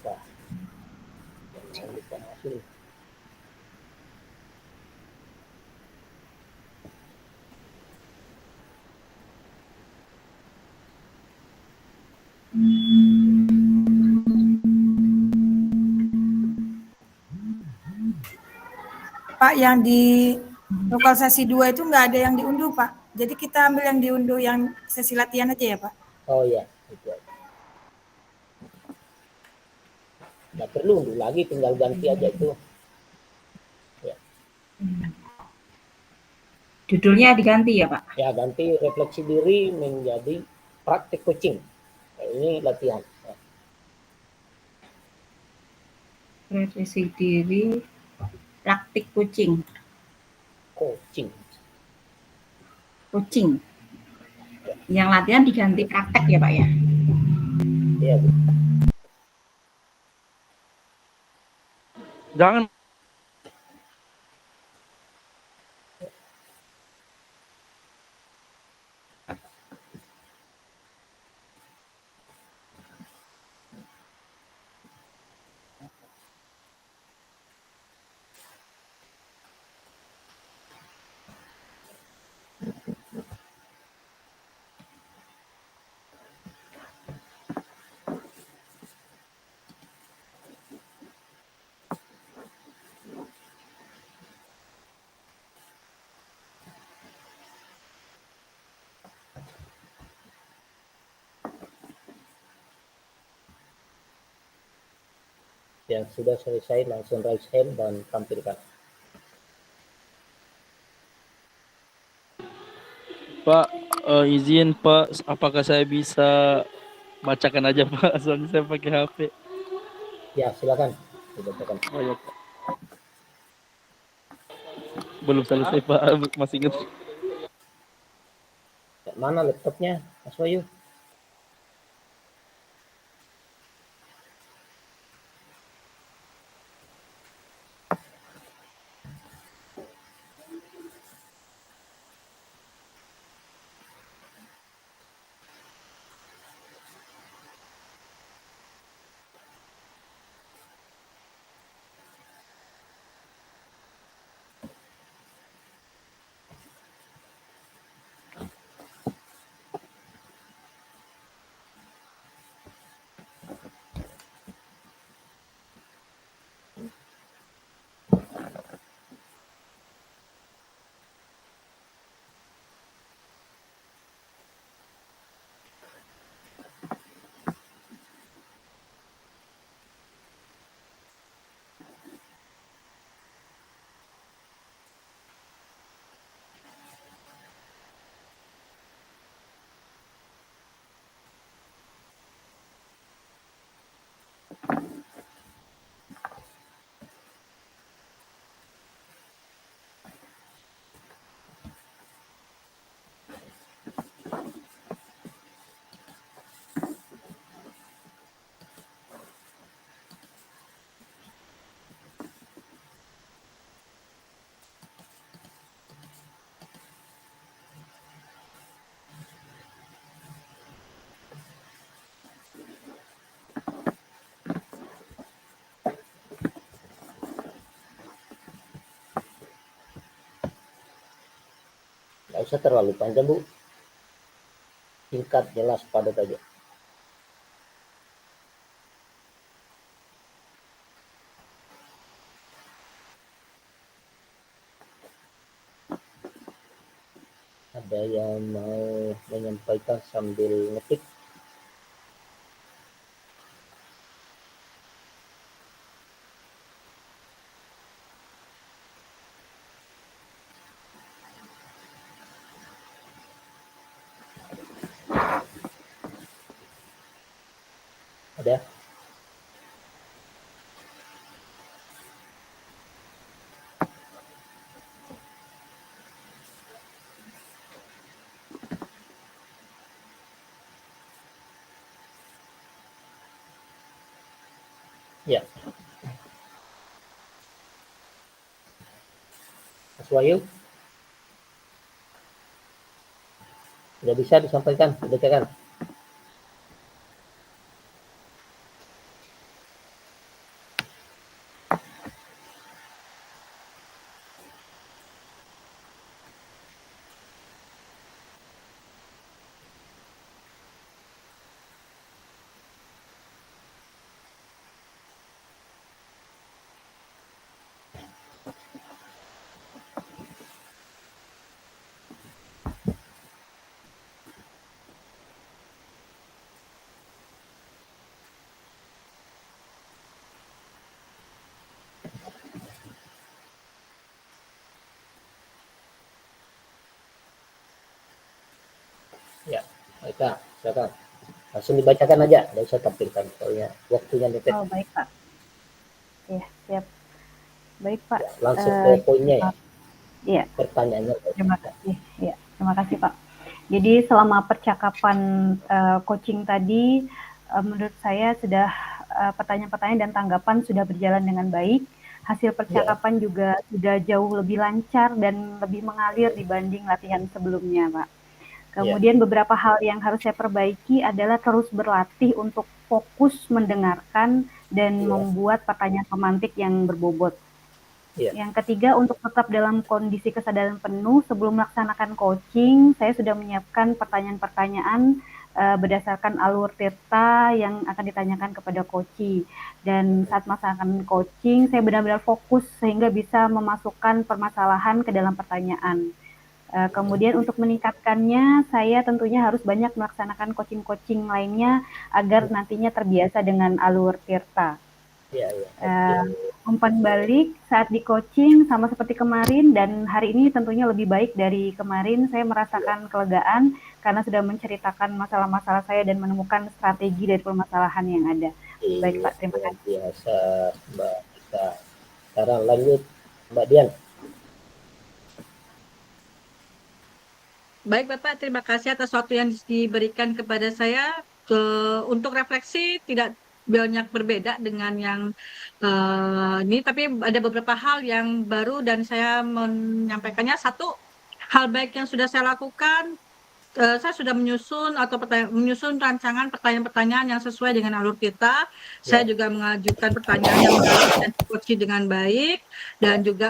B: Wah. Jangan lupa asli.
I: Pak, yang di lokalisasi 2 itu nggak ada yang diunduh Pak. Jadi kita ambil yang diunduh yang sesi latihan aja ya Pak?
B: Oh iya, itu aja. Nggak perlu unduh lagi, tinggal ganti aja itu. Ya.
C: Judulnya diganti ya Pak?
B: Ya, ganti refleksi diri menjadi praktik coaching. Nah, ini latihan. Ya.
C: Refleksi diri, praktik coaching.
B: Coaching.
C: Coaching. Yang latihan diganti praktek ya Pak ya?
B: Iya Bu.
G: Jangan.
B: Yang sudah selesai langsung raise hand dan tampilkan.
G: Pak, izin Pak, apakah saya bisa bacakan aja Pak? Soalnya saya pakai HP.
B: Ya, silakan. Dibacakan.
G: Oh, ya, Pak. Belum selesai Pak, masih ingat.
B: Mana laptopnya, Mas Wahyu? Nggak usah terlalu panjang, Bu. Singkat, jelas, padat aja. Ada yang mau menyampaikan sambil ngetik? Ada? Ya. Mas Wahyu? Sudah bisa disampaikan, dibacakan? Ya, baiklah, silakan. Langsung dibacakan aja, nggak usah tampilkan, soalnya waktunya mepet.
H: Oh, baik, Pak. Ya, siap. Baik, Pak.
B: Ya, langsung ke poinnya ya.
H: Iya.
B: Pertanyaannya.
H: Terima kasih. Ya, terima kasih, Pak. Jadi selama percakapan coaching tadi, menurut saya sudah pertanyaan-pertanyaan dan tanggapan sudah berjalan dengan baik. Hasil percakapan juga sudah jauh lebih lancar dan lebih mengalir dibanding latihan sebelumnya, Pak. Kemudian beberapa hal yang harus saya perbaiki adalah terus berlatih untuk fokus mendengarkan dan membuat pertanyaan pemantik yang berbobot. Yang ketiga, untuk tetap dalam kondisi kesadaran penuh sebelum melaksanakan coaching, saya sudah menyiapkan pertanyaan-pertanyaan berdasarkan alur tirta yang akan ditanyakan kepada coachee. Dan saat melaksanakan coaching, saya benar-benar fokus sehingga bisa memasukkan permasalahan ke dalam pertanyaan. Kemudian untuk meningkatkannya, saya tentunya harus banyak melaksanakan coaching-coaching lainnya agar nantinya terbiasa dengan alur tirta. Umpan balik saat di coaching sama seperti kemarin dan hari ini tentunya lebih baik dari kemarin. Saya merasakan kelegaan karena sudah menceritakan masalah-masalah saya dan menemukan strategi dari permasalahan yang ada. Baik, Pak, terima kasih.
B: Biasa, Mbak Ika. Sekarang lanjut, Mbak Dian.
E: Baik Bapak, terima kasih atas waktu yang diberikan kepada saya. Untuk refleksi tidak banyak berbeda dengan yang ini, tapi ada beberapa hal yang baru dan saya menyampaikannya. Satu, hal baik yang sudah saya lakukan, saya sudah menyusun rancangan pertanyaan-pertanyaan yang sesuai dengan alur kita. Saya juga mengajukan pertanyaan yang dan coaching dengan baik dan juga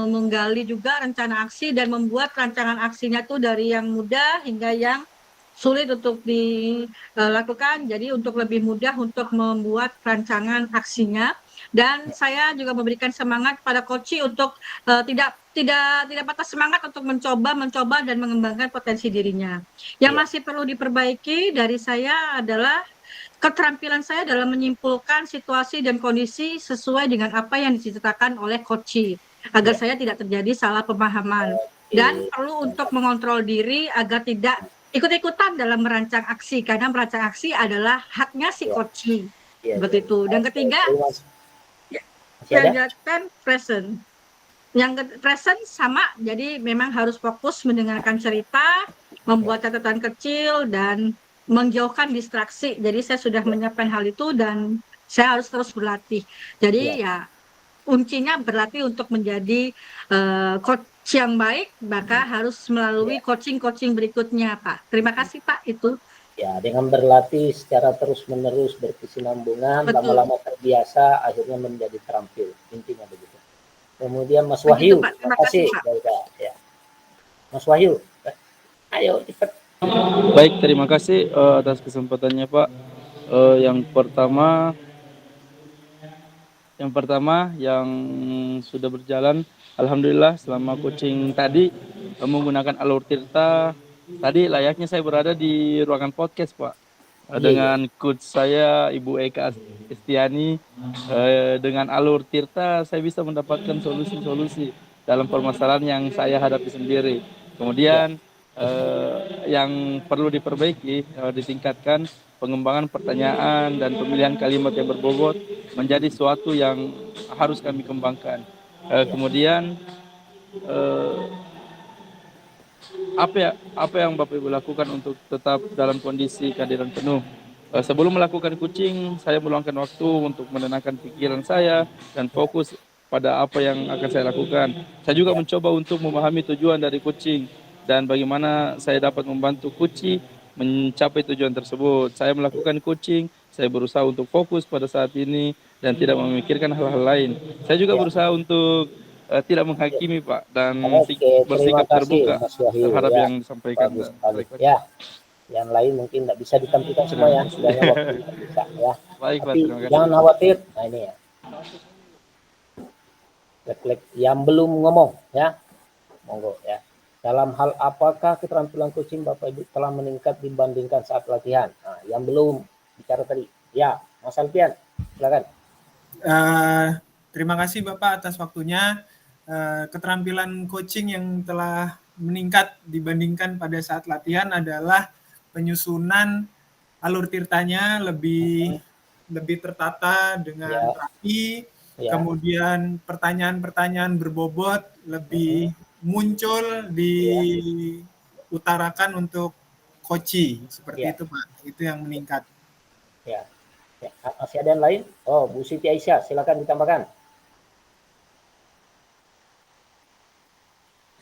E: menggali juga rencana aksi dan membuat rancangan aksinya itu dari yang mudah hingga yang sulit untuk dilakukan. Jadi untuk lebih mudah untuk membuat rancangan aksinya. Dan saya juga memberikan semangat pada coachee untuk tidak patah semangat untuk mencoba dan mengembangkan potensi dirinya. Yang masih perlu diperbaiki dari saya adalah keterampilan saya dalam menyimpulkan situasi dan kondisi sesuai dengan apa yang diceritakan oleh coachee agar saya tidak terjadi salah pemahaman. Dan perlu untuk mengontrol diri agar tidak ikut-ikutan dalam merancang aksi, karena merancang aksi adalah haknya si coachee. Seperti itu. Dan ketiga, yang present. Yang present sama, jadi memang harus fokus mendengarkan cerita, membuat catatan kecil, dan menjauhkan distraksi. Jadi saya sudah menyiapkan hal itu dan saya harus terus berlatih. Jadi ya kuncinya berlatih untuk menjadi coach yang baik, maka harus melalui coaching-coaching berikutnya, Pak. Terima kasih, Pak. Itu.
B: Ya, dengan berlatih secara terus-menerus berkesinambungan, lama-lama terbiasa, akhirnya menjadi terampil. Intinya begitu. Kemudian Mas Wahyu, terima kasih. Ya. Mas Wahyu. Ayo cepat.
G: Baik, terima kasih atas kesempatannya Pak. Yang pertama yang sudah berjalan, alhamdulillah selama coaching tadi menggunakan alur tirta. Tadi layaknya saya berada di ruangan podcast Pak. Dengan coach saya Ibu Eka Estiani, dengan alur tirta saya bisa mendapatkan solusi-solusi dalam permasalahan yang saya hadapi sendiri. Kemudian yang perlu diperbaiki, ditingkatkan pengembangan pertanyaan dan pemilihan kalimat yang berbobot menjadi suatu yang harus kami kembangkan. Kemudian apa yang Bapak Ibu lakukan untuk tetap dalam kondisi kehadiran penuh? Sebelum melakukan coaching, saya meluangkan waktu untuk menenangkan pikiran saya dan fokus pada apa yang akan saya lakukan. Saya juga mencoba untuk memahami tujuan dari coaching dan bagaimana saya dapat membantu coaching mencapai tujuan tersebut. Saya melakukan coaching, saya berusaha untuk fokus pada saat ini dan tidak memikirkan hal-hal lain. Saya juga berusaha untuk tidak menghakimi Pak dan bersikap terbuka terhadap yang disampaikan.
B: Bagus. Ya, yang lain mungkin tidak bisa ditampilkan semua ya, setidaknya waktu tidak bisa ya.
G: Baik,
B: tapi
G: Pak,
B: jangan khawatir. Nah ini ya, yang belum ngomong ya, monggo ya. Dalam hal apakah keterampilan coaching Bapak Ibu telah meningkat dibandingkan saat latihan? Nah, yang belum bicara tadi, ya Mas Alfian, silakan.
D: Terima kasih Bapak atas waktunya. Keterampilan coaching yang telah meningkat dibandingkan pada saat latihan adalah penyusunan alur tirtanya lebih tertata dengan rapi, kemudian pertanyaan-pertanyaan berbobot lebih muncul diutarakan untuk coaching seperti itu Pak, itu yang meningkat.
B: Ya. Masih ada yang lain? Oh, Bu Siti Aisyah, silakan ditambahkan.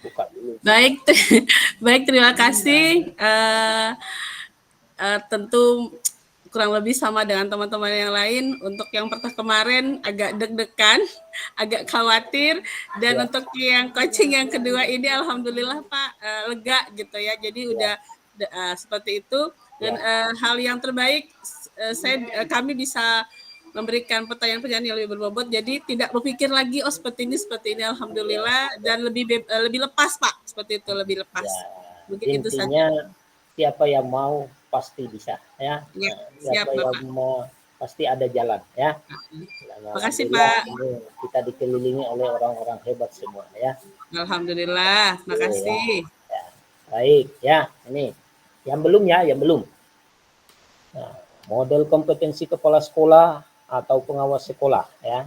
B: Buka dulu.
F: Baik, terima kasih. Tentu kurang lebih sama dengan teman-teman yang lain. Untuk yang pertama kemarin agak deg-degan, agak khawatir, dan untuk yang coaching yang kedua ini alhamdulillah Pak lega gitu ya. Jadi udah seperti itu. Dan hal yang terbaik kami bisa memberikan pertanyaan-pertanyaan yang lebih berbobot, jadi tidak berpikir lagi seperti ini alhamdulillah, dan lebih lepas Pak, seperti itu, lebih lepas. Mungkin
B: intinya
F: itu saja.
B: Siapa yang mau pasti bisa ya. Siapa yang mau pasti ada jalan ya.
F: Terima kasih Pak.
B: Kita dikelilingi oleh orang-orang hebat semua ya.
F: Alhamdulillah, terima kasih.
B: Ya. Baik ya, ini yang belum ya, yang belum. Nah, model kompetensi kepala sekolah atau pengawas sekolah ya.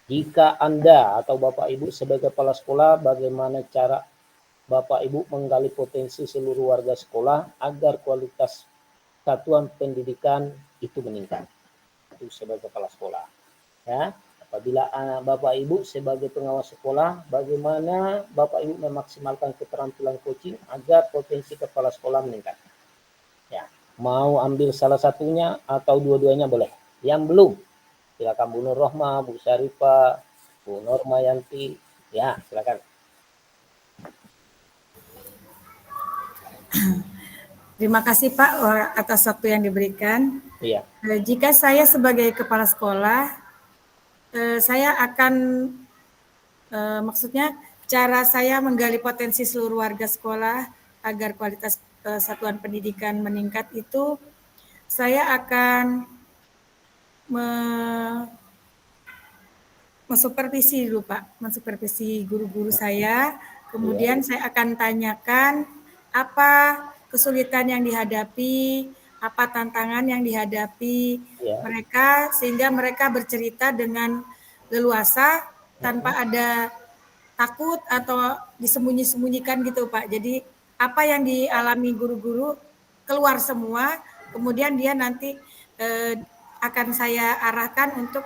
B: Jika Anda atau Bapak Ibu sebagai kepala sekolah, bagaimana cara Bapak Ibu menggali potensi seluruh warga sekolah agar kualitas satuan pendidikan itu meningkat? Itu sebagai kepala sekolah ya. Apabila Bapak Ibu sebagai pengawas sekolah, bagaimana Bapak Ibu memaksimalkan keterampilan coaching agar potensi kepala sekolah meningkat? Ya, mau ambil salah satunya atau dua-duanya boleh. Yang belum, silakan Bu Nur Rohmah, Bu Syarifah, Bu Normayanti, ya silakan.
I: Terima kasih Pak atas waktu yang diberikan.
B: Iya.
I: Jika saya sebagai kepala sekolah, saya akan maksudnya cara saya menggali potensi seluruh warga sekolah agar kualitas satuan pendidikan meningkat itu, saya akan mensupervisi dulu Pak, mensupervisi guru-guru saya, kemudian saya akan tanyakan apa kesulitan yang dihadapi, apa tantangan yang dihadapi mereka, sehingga mereka bercerita dengan leluasa tanpa ada takut atau disembunyi-sembunyikan gitu Pak. Jadi apa yang dialami guru-guru keluar semua, kemudian dia nanti akan saya arahkan untuk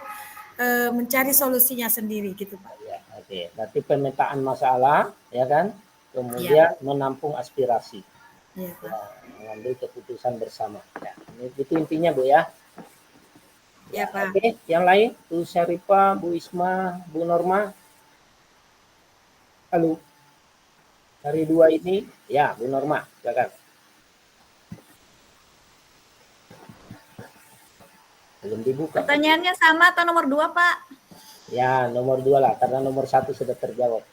I: mencari solusinya sendiri gitu Pak.
B: Ya, oke. Nanti pemetaan masalah ya kan, kemudian menampung aspirasi. Ya, mengambil keputusan bersama. Ya, itu intinya Bu ya.
I: Ya Pak.
B: Oke, yang lain Bu Syarifah, Bu Isma, Bu Norma. Halo. Dari dua ini, ya Bu Norma, silakan. Belum dibuka.
K: Pertanyaannya sama atau nomor 2, Pak?
B: Ya, nomor 2 lah, karena nomor 1 sudah terjawab.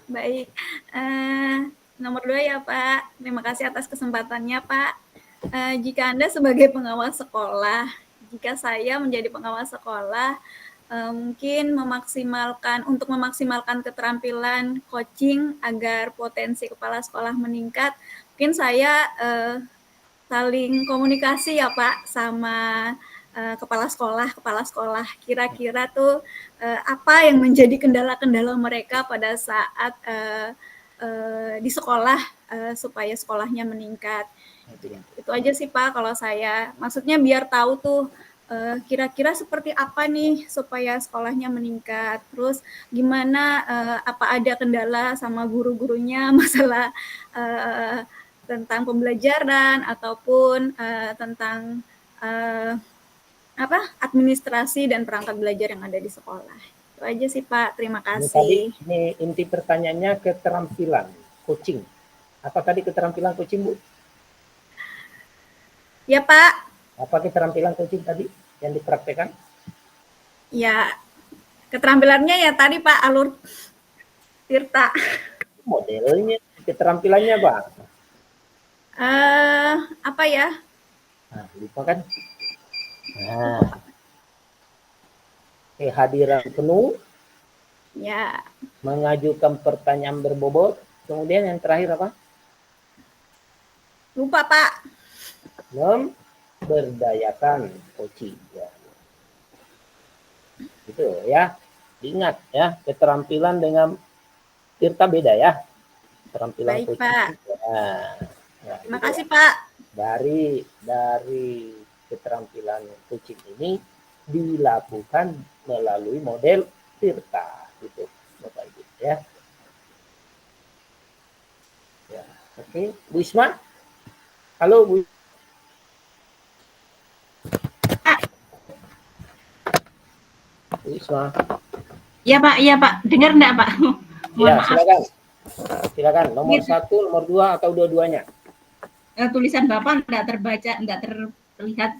K: Baik. Nomor 2 ya, Pak. Terima kasih atas kesempatannya, Pak. Jika Anda sebagai pengawas sekolah, jika saya menjadi pengawas sekolah, mungkin untuk memaksimalkan keterampilan coaching agar potensi kepala sekolah meningkat, mungkin saya saling komunikasi ya Pak sama kepala sekolah. Kira-kira tuh apa yang menjadi kendala-kendala mereka pada saat di sekolah supaya sekolahnya meningkat. Itu aja sih Pak kalau saya. Maksudnya biar tahu tuh kira-kira seperti apa nih supaya sekolahnya meningkat. Terus gimana apa ada kendala sama guru-gurunya masalah tentang pembelajaran ataupun tentang administrasi dan perangkat belajar yang ada di sekolah. Itu aja sih Pak. Terima kasih.
B: Ini inti pertanyaannya keterampilan coaching. Apa tadi keterampilan coaching, Bu?
K: Ya Pak.
B: Apa keterampilan coaching tadi yang dipraktekkan?
K: Ya, keterampilannya ya tadi Pak alur Tirta.
B: Modelnya, keterampilannya Pak?
K: Apa ya?
B: Nah, lupa kan? Nah, kehadiran penuh.
K: Ya.
B: Mengajukan pertanyaan berbobot. Kemudian yang terakhir apa?
K: Lupa Pak.
B: Memberdayakan coaching. Ya. Gitu ya. Ingat ya, keterampilan dengan Tirta beda ya. Keterampilan
K: baik,
B: coaching.
K: Pak.
B: Ya,
K: terima
B: gitu
K: kasih
B: ya.
K: Pak.
B: Dari keterampilan coaching ini dilakukan melalui model Tirta gitu, Bapak Ibu ya. Ya, oke, Bu Isma. Halo Bu. Bu Isma.
C: Iya Pak. Dengar enggak Pak?
B: Ya, silakan. Nomor 1, nomor 2 atau dua-duanya?
C: Tulisan Bapak enggak terbaca, enggak terlihat.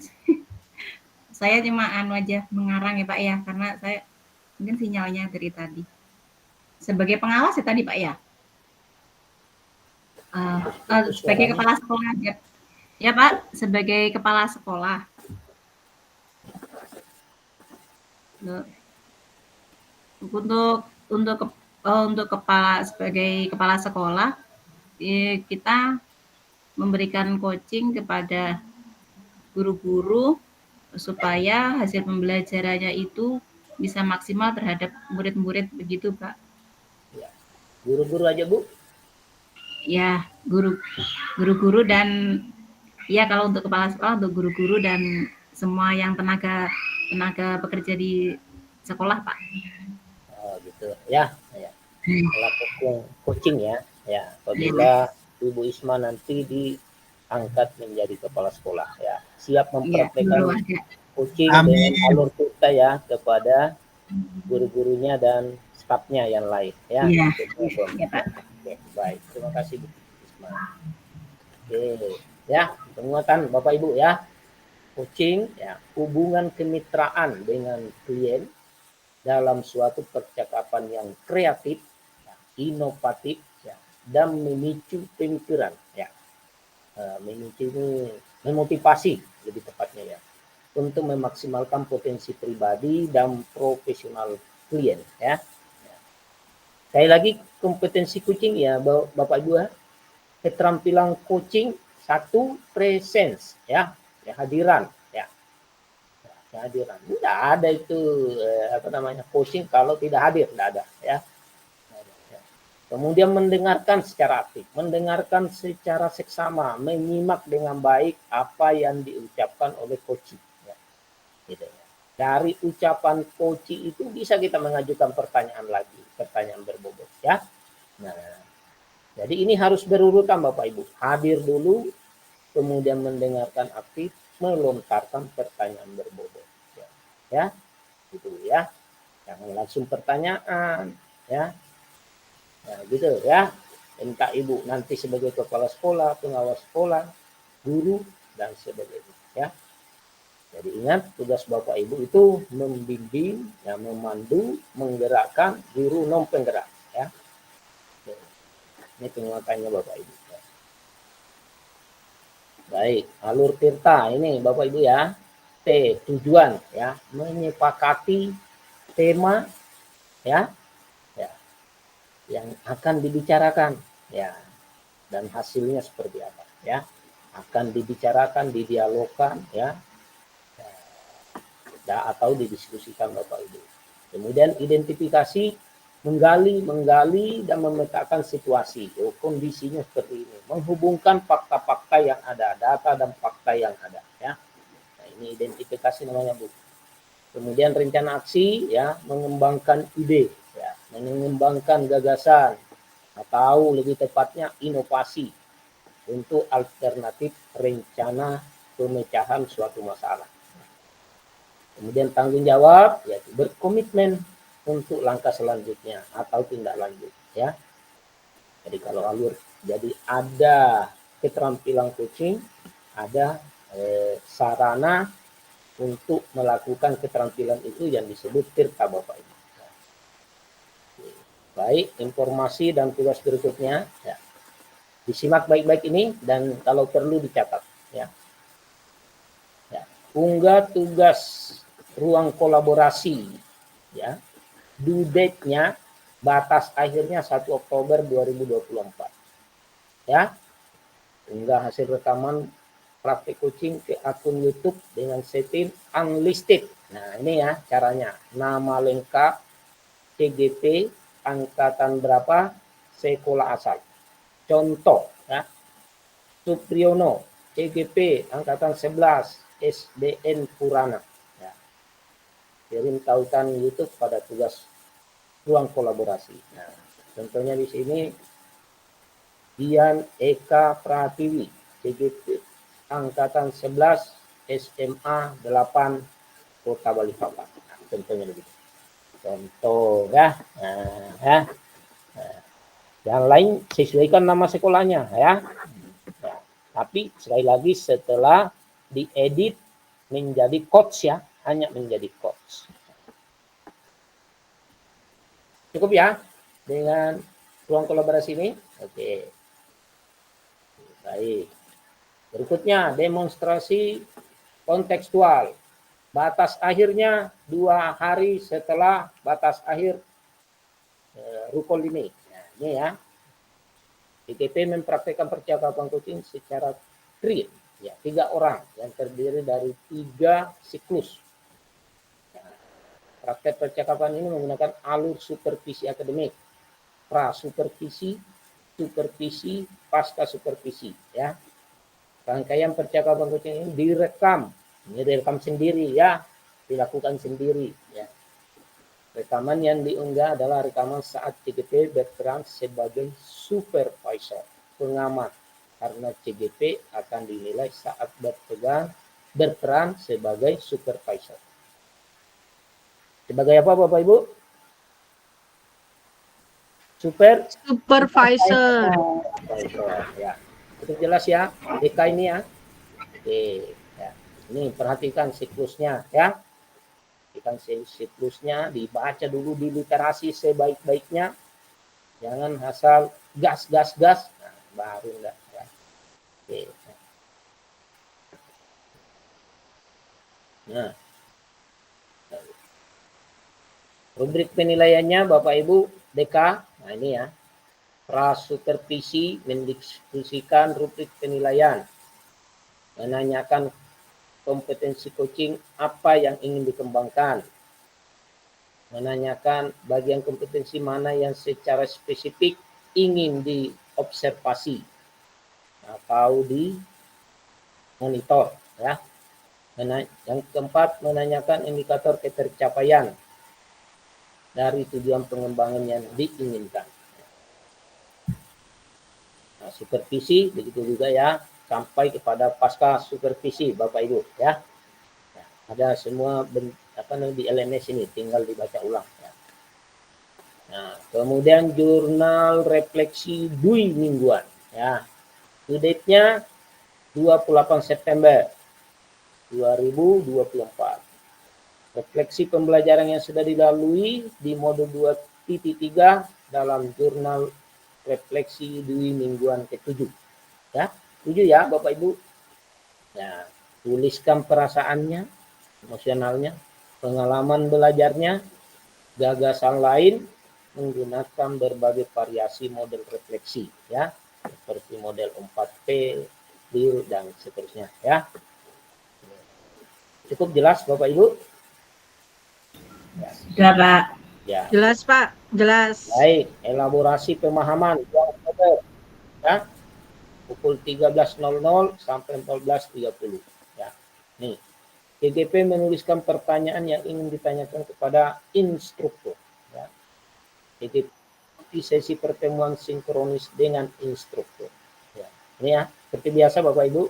C: Saya cuma aja mengarang ya Pak ya, karena saya mungkin sinyalnya dari tadi. Sebagai pengawas ya tadi Pak ya? Sebagai kepala sekolah ya Pak, sebagai kepala sekolah. Untuk sebagai kepala sekolah kita memberikan coaching kepada guru-guru supaya hasil pembelajarannya itu bisa maksimal terhadap murid-murid begitu Pak.
B: Ya. Guru-guru aja Bu?
C: Ya, guru-guru dan ya kalau untuk kepala sekolah untuk guru-guru dan semua yang tenaga bekerja di sekolah Pak.
B: Oh gitu ya. Melakukan coaching ya. Ya, apabila Ibu Isma nanti diangkat menjadi kepala sekolah ya. Siap mempraktekkan coaching dengan alur kita ya kepada guru-gurunya dan stafnya yang lain ya.
C: Iya.
B: Pak. Oke, baik. Terima kasih Bu Isma. Oke, ya, penguatan Bapak Ibu ya. Coaching ya, hubungan kemitraan dengan klien dalam suatu percakapan yang kreatif, ya, inovatif ya, dan memicu pemikiran ya. Memicu ini memotivasi lebih tepatnya ya, untuk memaksimalkan potensi pribadi dan profesional klien ya. Sekali lagi kompetensi coaching ya Bapak Ibu ya. Keterampilan coaching 1 presence ya, kehadiran ya. Kehadiran. Tidak ada itu coaching kalau tidak hadir, tidak ada ya. Kemudian mendengarkan secara aktif, mendengarkan secara seksama, menyimak dengan baik apa yang diucapkan oleh coaching. Ya. Gitu ya. Dari ucapan coaching itu bisa kita mengajukan pertanyaan lagi, pertanyaan berbobot ya. Nah, jadi ini harus berurutan Bapak Ibu. Hadir dulu, kemudian mendengarkan aktif, melontarkan pertanyaan berbobot. Ya, gitu ya. Jangan langsung pertanyaan ya. Nah, gitu ya. Entah ibu nanti sebagai kepala sekolah, pengawas sekolah, guru, dan sebagainya. Ya. Jadi ingat, tugas Bapak Ibu itu membimbing, ya, memandu, menggerakkan guru non penggerak. Ya. Ini penguatannya Bapak Ibu. Ya. Baik, alur tirta ini Bapak Ibu ya. T, tujuan, ya, menyepakati tema, ya, yang akan dibicarakan, ya, dan hasilnya seperti apa, ya, akan dibicarakan, didialogkan, ya, atau didiskusikan Bapak Ibu. Kemudian identifikasi, menggali dan memetakan situasi, kondisinya seperti ini, menghubungkan fakta-fakta yang ada, data dan fakta yang ada, ya. Nah, ini identifikasi namanya Bu. Kemudian rencana aksi, ya, mengembangkan ide, ya, mengembangkan gagasan, atau lebih tepatnya inovasi untuk alternatif rencana pemecahan suatu masalah. Kemudian tanggung jawab, yaitu berkomitmen untuk langkah selanjutnya atau tindak lanjut, ya. Jadi kalau alur, jadi ada keterampilan coaching, ada sarana untuk melakukan keterampilan itu yang disebut tirta Bapak Ibu. Baik, informasi dan tugas berikutnya, ya. Disimak baik-baik ini dan kalau perlu dicatat, ya. Ya. Unggah tugas ruang kolaborasi, ya. Due date-nya, batas akhirnya 1 Oktober 2024. Ya. Unggah hasil rekaman praktik coaching ke akun YouTube dengan setting unlisted. Nah, ini ya caranya. Nama lengkap, CGP, angkatan berapa, sekolah asal. Contoh, ya. Supriyono, CGP, angkatan 11, SDN Purana. Ya. Kirim tautan YouTube pada tugas ruang kolaborasi. Nah, contohnya di sini Dian Eka Pratiwi, CGP, angkatan 11, SMA 8, Kota Balikpapan. Nah, contohnya begitu. Contoh, ya. Nah. Yang lain sesuaikan nama sekolahnya, ya. Nah, tapi sekali lagi setelah diedit menjadi coach, ya, hanya menjadi coach. Cukup ya dengan ruang kolaborasi ini? Oke. Baik. Berikutnya demonstrasi kontekstual. Batas akhirnya 2 hari setelah batas akhir rukun ini. Nah, ini ya. PKP mempraktekkan percakapan coaching secara real, ya, 3 orang yang terdiri dari 3 siklus. Praktek percakapan ini menggunakan alur supervisi akademik, pra-supervisi, supervisi, pasca supervisi, ya. Rangkaian percakapan coaching ini direkam sendiri, ya, dilakukan sendiri, ya. Rekaman yang diunggah adalah rekaman saat CGP berperan sebagai supervisor, pengamat, karena CGP akan dinilai saat berperan sebagai supervisor. Sebagai apa Bapak Ibu?
E: Supervisor.
B: Ya. Itu jelas ya, DK ini ya. Oke, ya. Ini perhatikan siklusnya, ya. Perhatikan siklusnya, dibaca dulu di literasi sebaik-baiknya. Jangan asal gas. Nah, baru enggak, ya. Oke. Nah. Rubrik penilaiannya Bapak Ibu DK, nah ini ya, prasupervisi mendiskusikan rubrik penilaian, menanyakan kompetensi coaching apa yang ingin dikembangkan, menanyakan bagian kompetensi mana yang secara spesifik ingin diobservasi atau dimonitor, ya. Yang keempat, menanyakan indikator ketercapaian dari tujuan pengembangan yang diinginkan. Nah, supervisi begitu juga ya, sampai kepada pasca supervisi Bapak Ibu, ya. Nah, ada semua di LMS ini, tinggal dibaca ulang, ya. Nah, kemudian jurnal refleksi Dwi mingguan. Ya, due date-nya 28 September 2024. Refleksi pembelajaran yang sudah dilalui di modul 2.3 dalam jurnal refleksi Dwi mingguan ke-7. Ya, 7 ya Bapak Ibu. Ya, tuliskan perasaannya, emosionalnya, pengalaman belajarnya, gagasan lain menggunakan berbagai variasi model refleksi ya, seperti model 4P, DIL dan seterusnya ya. Cukup jelas Bapak Ibu? Ya.
C: Sudah, Pak.
B: Ya.
E: Jelas, Pak. Jelas.
B: Baik, elaborasi pemahaman yang benar ya. Pukul 13.00 sampai 14.30 ya. Nih, TGP menuliskan pertanyaan yang ingin ditanyakan kepada instruktur ya. TGP di sesi pertemuan sinkronis dengan instruktur ya. Ini ya, seperti biasa Bapak Ibu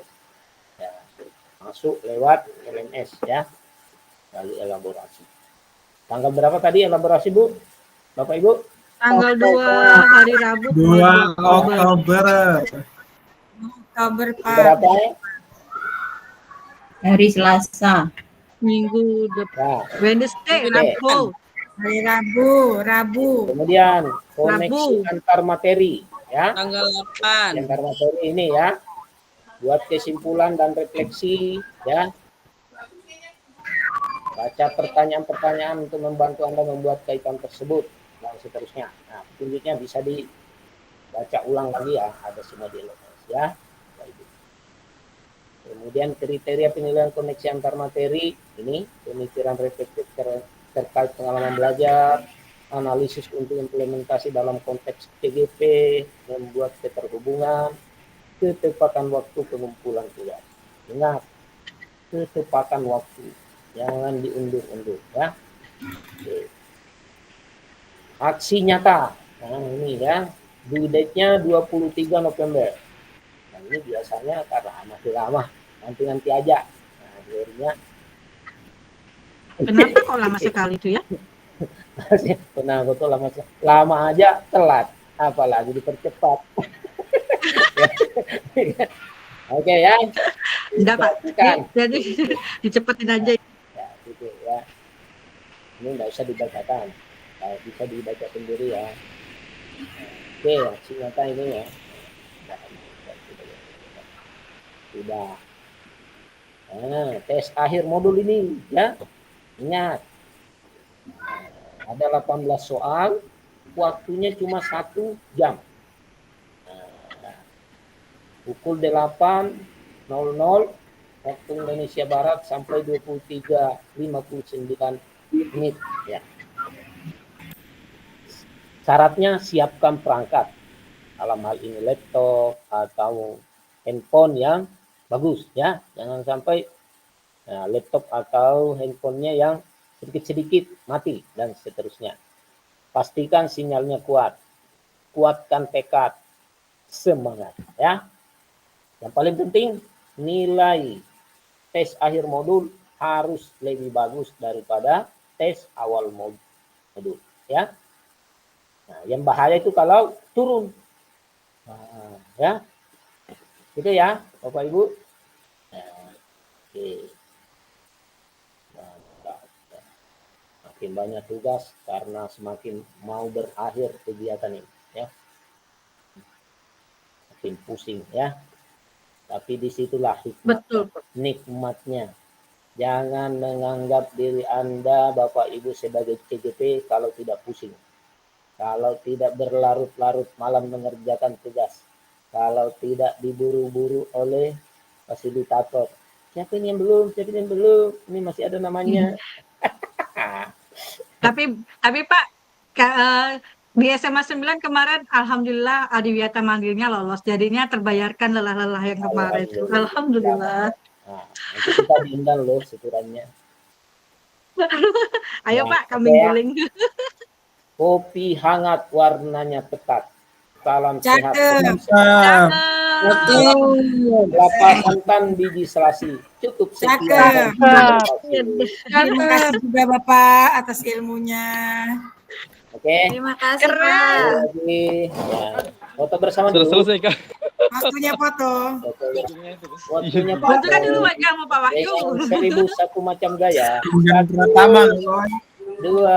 B: ya, masuk lewat LMS ya, lalu elaborasi. Tanggal berapa tadi elaborasi Bu? Bapak Ibu?
E: Tanggal 2 hari Rabu
D: 2 Oktober.
I: Oktober, Pak.
B: Berapa ya?
C: Hari Selasa.
E: Minggu depan. Wednesday, Rabu.
I: Hari Rabu.
B: Kemudian koneksi antar materi ya.
F: Tanggal 8.
B: Antar materi ini ya. Buat kesimpulan dan refleksi ya. Baca pertanyaan-pertanyaan untuk membantu Anda membuat kaitan tersebut dan seterusnya. Nah, petunjuknya bisa dibaca ulang lagi ya, ada semua di LMS ya. Kemudian kriteria penilaian koneksi antar materi ini pemikiran reflektif terkait pengalaman belajar, analisis untuk implementasi dalam konteks TGP, membuat keterhubungan, ketepatan waktu pengumpulan tugas. Ingat, ketepatan waktu. Jangan diundur-undur ya. Oke. Aksi nyata. Nah ini ya. Due date-nya 23 November. Nah ini biasanya karena masih lama. Nanti aja. Nah akhirnya.
E: Kenapa kok lama sekali itu ya?
B: Kenapa kok lama aja telat. Apalagi dipercepat. Oke ya.
E: Enggak Pak. Jadi dicepetin aja.
B: Gitu ya. Ini nggak usah dibacakan, bisa dibaca sendiri ya. Oke, aksi nyata ini ya. Sudah. Nah, tes akhir modul ini ya. Ingat, ada 18 soal, waktunya cuma 1 jam. Nah, pukul 8.00 waktu Indonesia Barat sampai 23.59 menit ya. Syaratnya siapkan perangkat, dalam hal ini laptop atau handphone yang bagus ya. Jangan sampai laptop atau handphonenya yang sedikit-sedikit mati dan seterusnya. Pastikan sinyalnya kuat, kuatkan tekad, semangat ya. Yang paling penting nilai tes akhir modul harus lebih bagus daripada tes awal modul ya. Nah, yang bahaya itu kalau turun. Nah, ya. Gitu ya, Bapak Ibu. Nah, oke. Mantap. Makin banyak tugas karena semakin mau berakhir kegiatan ini ya. Makin pusing ya. Tapi disitulah hikmat, nikmatnya. Jangan menganggap diri Anda, Bapak Ibu, sebagai CGP kalau tidak pusing. Kalau tidak berlarut-larut malam mengerjakan tugas. Kalau tidak diburu-buru oleh fasilitator. Siapa ini yang belum? Siapa ini yang belum? Ini masih ada namanya.
E: Tapi Pak, di SMA 9 kemarin alhamdulillah Adiwiyata manggilnya lolos, jadinya terbayarkan lelah-lelah yang kemarin itu. Alhamdulillah.
B: Nah, nanti kita diundang loh syukurannya.
E: Ayo
B: Nah,
E: Pak, kami guling.
B: Kopi hangat warnanya pekat. Salam sehat. Kelapa santan biji selasi. Cukup sekian.
I: Terima kasih juga Bapak atas ilmunya.
B: Oke.
K: Terima kasih,
E: Keren.
K: Pak.
B: Lagi ya. Foto bersama
G: Sudah
B: dulu.
G: selesai, Kak.
I: Waktunya foto.
B: Waktunya
E: Bentukkan dulu wajah sama Pak Wahyu.
B: dengan 1001 macam gaya.
D: Yang pertama,
B: 2,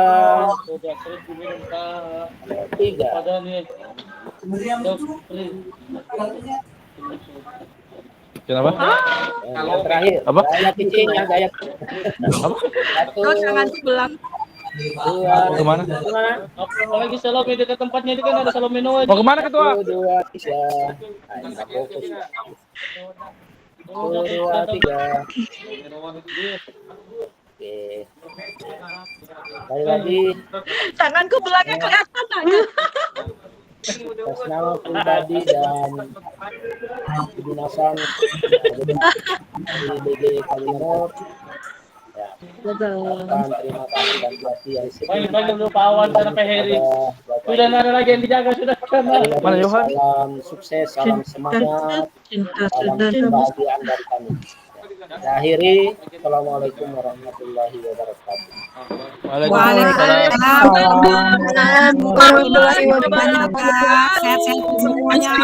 G: Sudah terus diminum, Kak.
B: 3.
G: Ada nih. Kenapa?
B: Yang terakhir.
G: Apa?
B: Gaya kecilnya, gaya.
G: Apa?
B: 1,
E: Terus tangan sebelah.
B: 2,
G: Kemana?
B: Kemana?
G: Lagi salome dekat tempatnya itu kan ada salome Noah. Mau kemana, Ketua?
B: 1, 2, 3. Ayo, fokus. 1, 2, 3. Oke. Sekali lagi.
E: Tanganku belakang kelihatan aja.
B: Atas nama pribadi dan kedinasan di BG Kalimantan. Ya, terima kasih dan kasih yang
G: Panggil dulu Pak Awan sana Pak Heri. Sudah nggak ada lagi yang dijaga sudah. Mana Yohan?
B: Salam sukses, salam semangat, salam kebahagiaan dari kami. Saya akhiri. Assalamualaikum warahmatullahi wabarakatuh.
I: Waalaikumsalam warahmatullahi wabarakatuh. Sehat-sehat semuanya.